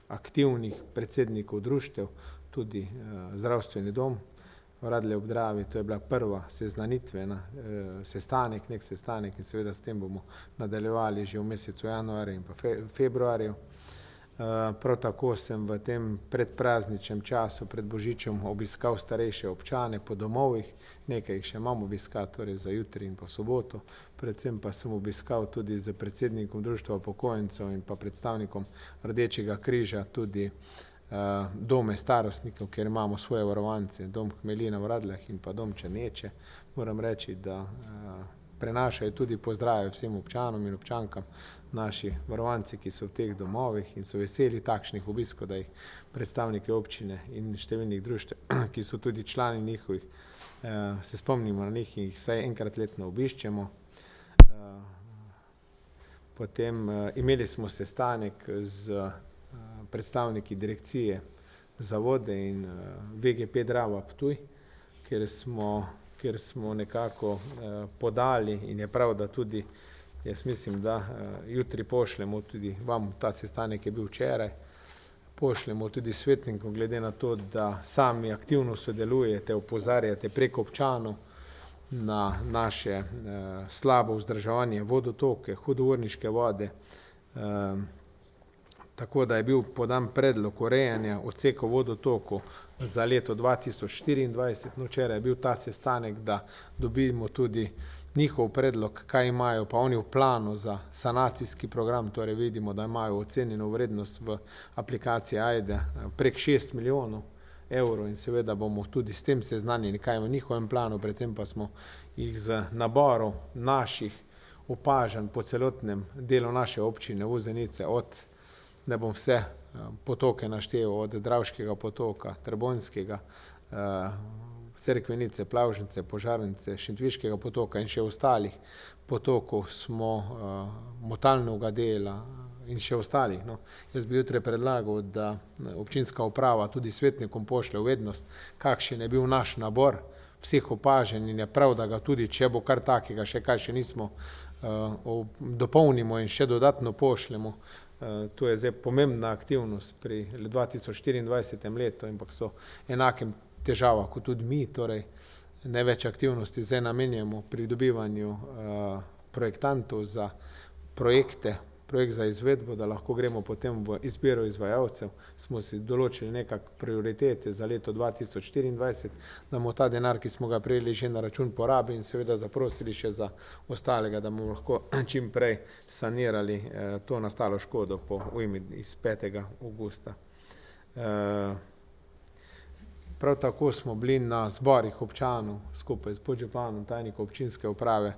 aktivnih predsednikov društev, tudi zdravstveni dom v Radlji ob Dravi. To je bila prva seznanitvena sestanek, nek sestanek, in seveda s tem bomo nadaljevali že v mesecu januarju in pa februarju. Prav tako sem v tem predprazničnem času, pred Božičem, obiskal starejše občane po domovih, nekaj jih še imam obiskati, torej za jutri in pa soboto. Predvsem pa sem obiskal tudi z predsednikom društva upokojencev in pa predstavnikom Rdečega križa tudi dome starostnikov, kjer imamo svoje varovance, dom Hmelina v Radljah in pa dom Črneče. Moram reči, da prenašajo tudi pozdrave vsem občanom in občankam, naši varovanci, ki so v teh domovih in so veseli takšnih obiskov, da jih predstavniki občine in številnih društev, ki so tudi člani njihovih, se spomnimo na njih in jih vsaj enkrat letno obiščemo. Potem imeli smo sestanek z predstavniki direkcije za vode in VGP Drava Ptuj, kjer smo nekako podali, in je prav, da tudi, jaz mislim, da jutri pošljemo tudi vam, ta sestanek je bil včeraj, pošljemo tudi svetnikom, glede na to, da sami aktivno sodelujete, opozarjate preko občanov na naše slabo vzdrževanje vodotoke, hudourniške vode, tako da je bil podan predlog urejanja odsekov vodotokov za leto 2024. No, včeraj je bil ta sestanek, da dobimo tudi njihov predlog, kaj imajo pa oni v planu za sanacijski program. Torej vidimo, da imajo ocenjeno vrednost v aplikaciji Ajde prek 6 milijonov evrov in seveda bomo tudi s tem seznanjeni, kaj je v njihovem planu, predvsem pa smo jih z naborom naših opažanj po celotnem delu naše občine Vuzenice, ne bom vse potoke našteval, od Dravškega potoka, Trbonjskega, Cerkvenice, Plavžnice, Požarnice, Šentviškega potoka in še ostalih potokov smo, Motalnega dela in še ostalih. No. Jaz bi jutri predlagal, da občinska uprava tudi svetnikom pošlje v vednost, kakšen je bil naš nabor vseh opaženj, in je prav, da ga tudi, če bo kar takega, še kaj še nismo, dopolnimo in še dodatno pošljemo, To je zdaj pomembna aktivnost pri 2024 letu, ampak so enakem težavah kot tudi mi, torej največ aktivnosti zdaj namenjamo pridobivanju projektantov za projekte, projekt za izvedbo, da lahko gremo potem v izbiro izvajalcev. Smo si določili nekak prioritete za leto 2024, da bomo ta denar, ki smo ga prejeli že na račun porabi in seveda zaprosili še za ostalega, da bomo lahko čim prej sanirali to nastalo škodo po ujmi iz 5. augusta. Prav tako smo bili na zborih občanov skupaj s podžupanom, tajnikom občinske uprave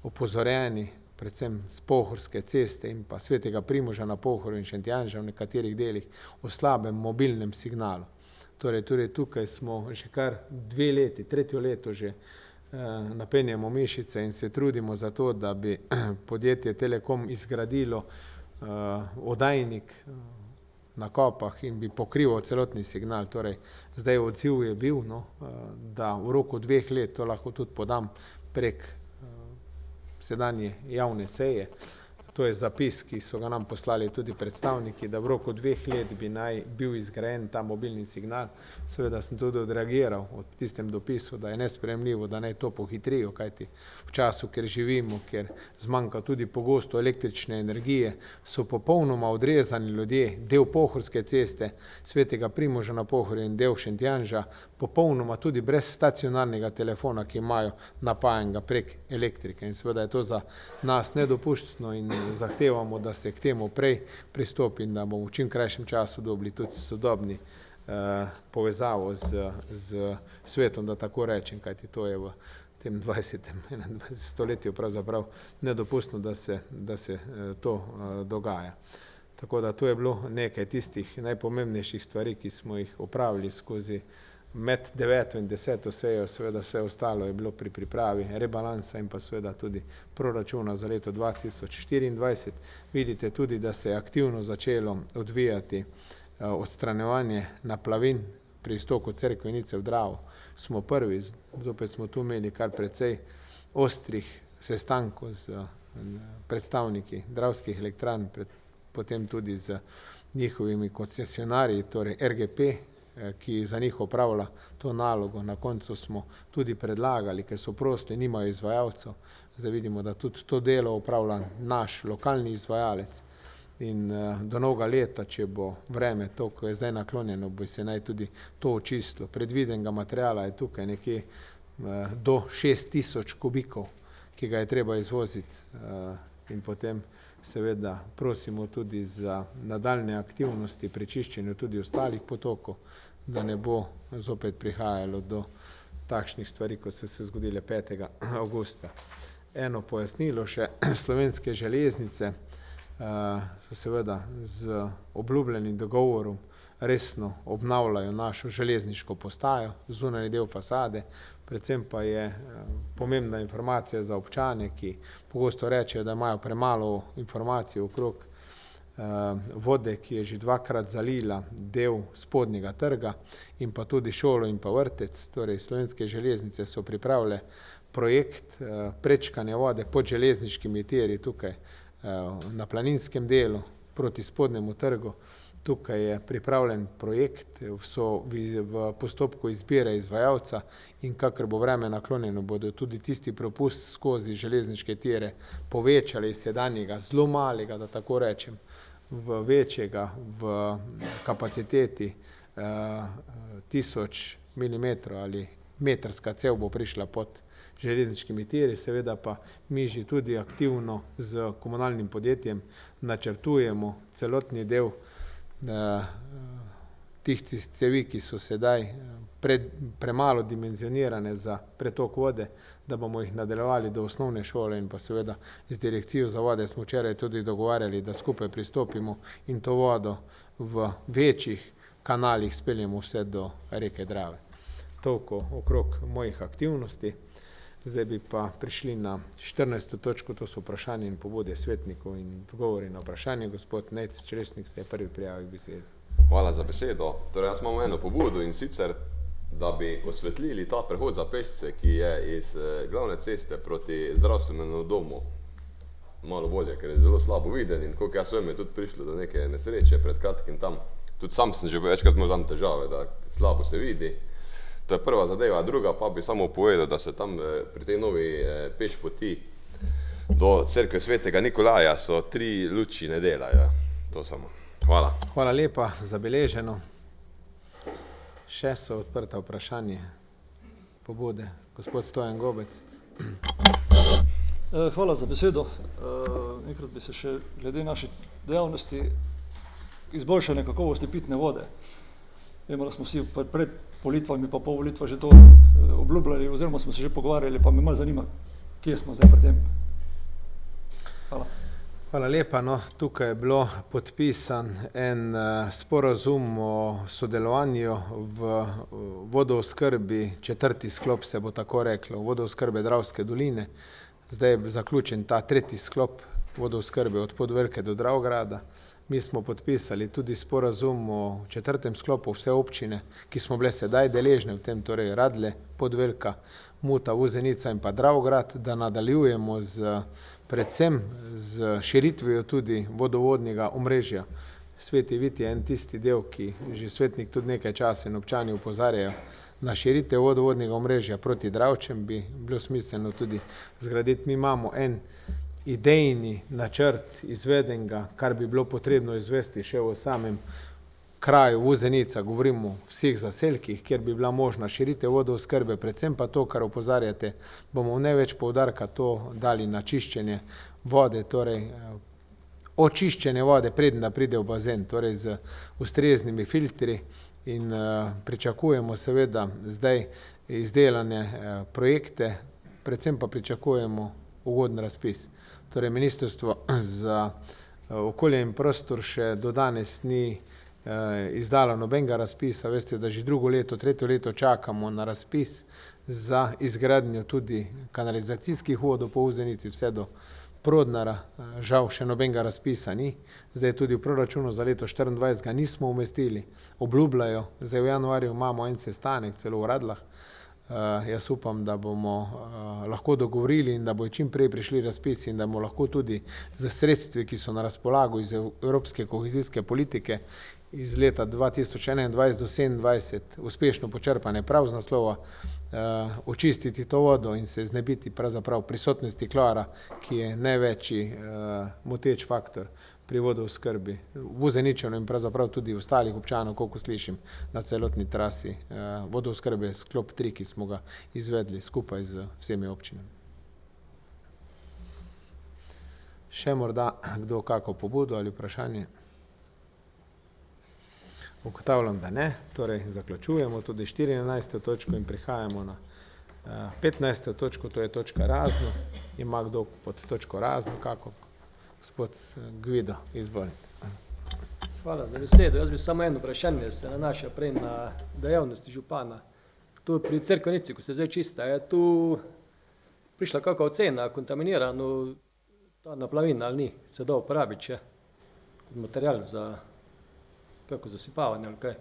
opozorjeni, predvsem z Pohorske ceste in pa Svetega Primoža na Pohorju in Šentjanža v nekaterih delih o slabem mobilnem signalu. Torej tukaj smo že kar 2 leti, 3. leto že napenjamo mišice in se trudimo za to, da bi podjetje Telekom izgradilo oddajnik na Kopah in bi pokrival celotni signal. Torej, zdaj odziv je bil, da v roku 2 let, to lahko tudi podam prek sedanje javne seje. To je zapis, ki so ga nam poslali tudi predstavniki, da v roku 2 let bi naj bil izgrajen ta mobilni signal. Seveda sem tudi odreagiral v tistem dopisu, da je nesprejemljivo, da naj to pohitrijo, kajti v času, ker živimo, ker zmanjka tudi pogosto električne energije, so popolnoma odrezani ljudje, del Pohorske ceste, Svetega Primoža na Pohorju in del Šentjanža, popolnoma tudi brez stacionarnega telefona, ki imajo napajanega prek elektrike. In seveda je to za nas nedopustno in zahtevamo, da se k temu prej pristopi in da bomo v čim krajšem času dobili tudi sodobni povezavo z svetom, da tako rečem, kajti to je v tem 20. 21. stoletju pravzaprav nedopustno, da se to dogaja. Tako da to je bilo nekaj tistih najpomembnejših stvari, ki smo jih opravili skozi med 9. in 10. sejo, seveda vse ostalo je bilo pri pripravi rebalansa in pa seveda tudi proračuna za leto 2024. Vidite tudi, da se je aktivno začelo odvijati odstranjevanje naplavin pri iztoku Cerkvenice v Dravo. Smo prvi, zopet smo tu imeli kar precej ostrih sestankov z predstavniki Dravskih elektran, potem tudi z njihovimi koncesionarji, torej RGP, ki za njih opravlja to nalogo. Na koncu smo tudi predlagali, ker so prosili, nimajo izvajalcev. Zdaj vidimo, da tudi to delo opravlja naš lokalni izvajalec. In do novega leta, če bo vreme to, ko je zdaj naklonjeno, bo se naj tudi to očistilo. Predvidenega materiala je tukaj nekje do 6000 kubikov, ki ga je treba izvoziti. In potem seveda prosimo tudi za nadaljne aktivnosti pri čiščenju tudi ostalih potokov, da ne bo zopet prihajalo do takšnih stvari, kot so se zgodile 5. augusta. Eno pojasnilo še, Slovenske železnice so seveda z obljubljenim dogovorom resno obnavljajo našo železniško postajo, zunanji del fasade, predvsem pa je pomembna informacija za občane, ki pogosto rečejo, da imajo premalo informacij okrog vode, ki je že 2-krat zalila del spodnjega trga in pa tudi šolo in pa vrtec. Torej, Slovenske železnice so pripravile projekt prečkanja vode pod železniškimi tiri tukaj na planinskem delu proti spodnjemu trgu. Tukaj je pripravljen projekt, so v postopku izbire izvajalca in kakor bo vreme naklonjeno, bodo tudi tisti propust skozi železniške tire povečali iz sedanjega zelo malega, da tako rečem, v večjega, v kapaciteti 1000 mm ali metrska cev bo prišla pod železniškimi tiri. Seveda pa mi že tudi aktivno z komunalnim podjetjem načrtujemo celotni del tih cevi, ki so sedaj premalo dimenzionirane za pretok vode, da bomo jih nadaljevali do osnovne šole in pa seveda z direkcijo za vode smo včeraj tudi dogovarjali, da skupaj pristopimo in to vodo v večjih kanalih speljemo vse do reke Drave. Toliko okrog mojih aktivnosti. Zdaj bi pa prišli na 14. točko, to so vprašanje in pobude svetnikov in odgovori na vprašanje. Gospod Nejc Čresnik se je prvi prijavil k besedi. Hvala za besedo. Torej, jaz imam eno pobudo in sicer, da bi osvetlili ta prehod za pešce, ki je iz glavne ceste proti zdravstvenemu domu. malo bolje, ker je zelo slabo viden in koliko jaz vem, je tudi prišlo do neke nesreče pred kratkim tam. Tudi sam sem že večkrat imel tam težave, da slabo se vidi. To je prva zadeva. Druga pa bi samo povedal, da se tam pri tej novi peš poti do cerkve Svetega Nikolaja so 3 luči ne delajo. To samo. Hvala. Hvala lepa, zabeleženo. Še so odprta vprašanje, pobude. Gospod Stojan Gobec. Hvala za besedo. Enkrat bi se še glede naše dejavnosti izboljšanja kakovosti pitne vode. Vemo, da smo vsi pred volitvami pa po volitvah že to obljubljali oziroma smo se že pogovarjali, pa me malo zanima, kje smo zdaj pri tem. Hvala. Hvala lepa. No, tukaj je bilo podpisan en sporazum o sodelovanju v vodooskrbi, 4. sklop se bo tako reklo, vodooskrbe Dravske doline. Zdaj je zaključen ta 3. sklop vodooskrbe od Podvrke do Dravograda. Mi smo podpisali tudi sporazum o 4. sklopu vse občine, ki smo bile sedaj deležne v tem, torej Radlje, Podvrka, Muta, Vuzenica in pa Dravograd, da nadaljujemo predvsem z širitvijo tudi vodovodnega omrežja. Sveti Vit je en tisti del, ki že svetnik tudi nekaj časa in občani opozarjajo na širitev vodovodnega omrežja proti Dravčem, bi bilo smiselno tudi zgraditi. Mi imamo en idejni načrt izvedenega, kar bi bilo potrebno izvesti še v samem kraju Vuzenica, govorimo o vseh zaselkih, kjer bi bila možna širitev vodooskrbe, predvsem pa to, kar opozarjate, bomo največ poudarka to dali na čiščenje vode, torej očiščenje vode, preden da pride v bazen, torej z ustreznimi filtri in pričakujemo seveda zdaj izdelane projekte, predvsem pa pričakujemo ugoden razpis. Torej, Ministrstvo za okolje in prostor še do danes ni izdalo nobenega razpisa. Veste, da že 2. leto, 3. leto čakamo na razpis za izgradnjo tudi kanalizacijskih vodov po Vuzenici vse do Prodnara. Žal še nobenega razpisa ni. Zdaj tudi v proračunu za leto 2024 ga nismo umestili. Obljubljajo, zdaj v januarju imamo en sestanek celo v Radlah. Jaz upam, da bomo lahko dogovorili in da bo čim prej prišli razpisi in da bomo lahko tudi z sredstvi, ki so na razpolago iz evropske kohezijske politike iz leta 2021 do 2027 uspešno počrpane prav z naslova očistiti to vodo in se znebiti pravzaprav prisotnosti klora, ki je največji moteč faktor pri vodooskrbi Vuzeničanov in pravzaprav tudi ostalih občanov, koliko slišim, na celotni trasi vodooskrbe sklop 3, ki smo ga izvedli skupaj z vsemi občinami. Še morda kdo kako pobudo ali vprašanje? Ugotavljam, da ne, torej zaključujemo tudi 14. točko in prihajamo na 15. točko, to je točka razno. Ima kdo pod točko razno, kako? Gospod Gvido, izvolite. Hvala za besedo. Jaz bi samo eno vprašanje se nanaša prej na dejavnosti župana. Tu pri Cerkvenici, ko se zdaj čista, je tu prišla kakva ocena, kontaminirano ta naplavina ali ni, se da uporabiti še kot material za kako zasipavanje ali kaj?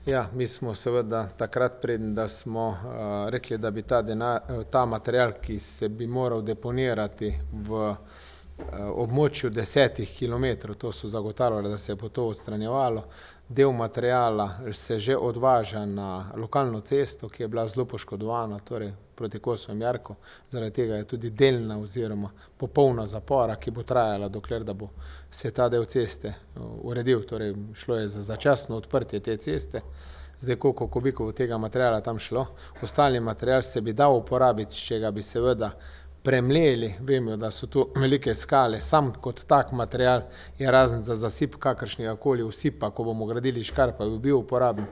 Ja, mi smo seveda takrat preden, da smo rekli, da bi ta material, ki se bi moral deponirati v območju 10 kilometrov, to so zagotavljali, da se bo to odstranjevalo. Del materijala se že odvaža na lokalno cesto, ki je bila zelo poškodovana, torej proti Kosovem Jarku. Zaradi tega je tudi delna oziroma popolna zapora, ki bo trajala, dokler da bo se ta del ceste uredil. Torej, šlo je za začasno odprtje te ceste. Zdaj, koliko kubikov tega materijala tam šlo. Ostali material se bi dal uporabiti, če ga bi seveda premleli. Vemo, da so tu velike skale. Sam kot tak material je razen za zasip kakršnega koli usipa, ko bomo gradili škarpa, bi bil uporaben.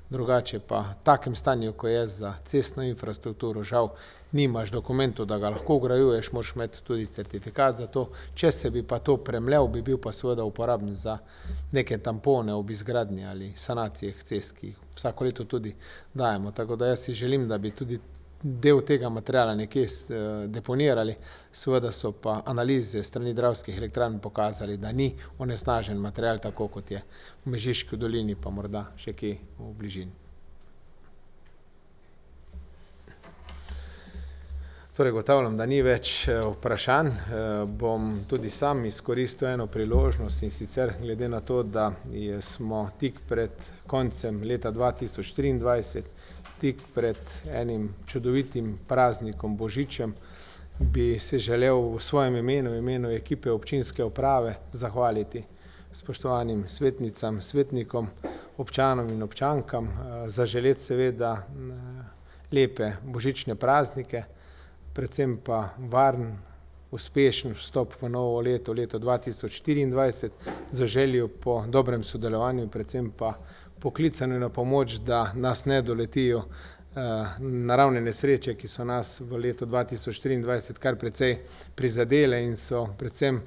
Drugače pa v takem stanju, ko je za cestno infrastrukturo, žal nimaš dokumentov, da ga lahko ugrajuješ, moraš imeti tudi certifikat za to. Če se bi pa to premljal, bi bil pa seveda uporaben za neke tampone ob izgradnji ali sanacijah cest, ki jih vsako leto tudi dajemo. Tako da jaz si želim, da bi tudi del tega materijala nekje deponirali. Seveda so pa analize strani Dravskih elektrarn pokazali, da ni onesnažen material tako, kot je v Mežiški dolini, pa morda še kje v bližini. Torej, gotavljam, da ni več vprašanj. Bom tudi sam izkoristil eno priložnost, in sicer glede na to, da smo tik pred koncem leta 2023, tik pred enim čudovitim praznikom Božičem, bi se želel v svojem imenu, v imenu ekipe občinske uprave zahvaliti spoštovanim svetnicam, svetnikom, občanom in občankam, zaželeti seveda lepe božične praznike, predvsem pa varen, uspešen vstop v novo leto, leto 2024, z željo po dobrem sodelovanju, predvsem pa poklicanju na pomoč, da nas ne doletijo naravne nesreče, ki so nas v letu 2023 kar precej prizadele in so predvsem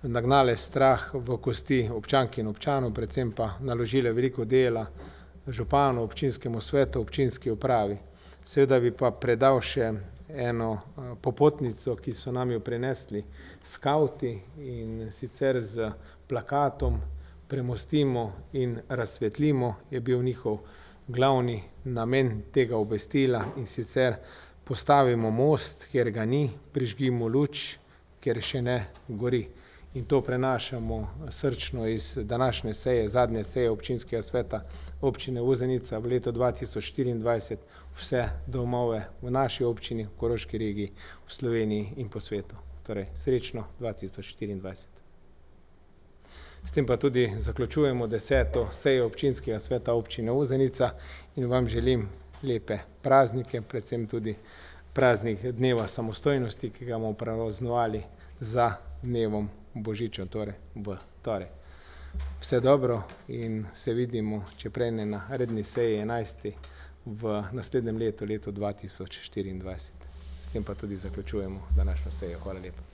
nagnale strah v kosti občank in občanov, predvsem pa naložile veliko dela županu, občinskemu svetu, občinski upravi. Seveda bi pa predal še eno popotnico, ki so nam jo prinesli skavti, in sicer z plakatom Premostimo in razsvetlimo je bil njihov glavni namen tega obvestila, in sicer postavimo most, kjer ga ni, prižgimo luč, kjer še ne gori. In to prenašamo srčno iz današnje seje, zadnje seje občinskega sveta občine Vuzenica v letu 2024, vse domove v naši občini, v Koroški regiji, v Sloveniji in po svetu. Torej, srečno 2024. S tem pa tudi zaključujemo 10. sejo občinskega sveta občine Vuzenica in vam želim lepe praznike, predvsem tudi praznik dneva samostojnosti, ki ga bomo praznovali za dnevom Božiča, torej v torek. Vse dobro in se vidimo, če prej ne na redni seji 11. v naslednjem letu, letu 2024. S tem pa tudi zaključujemo današnjo sejo. Hvala lepa.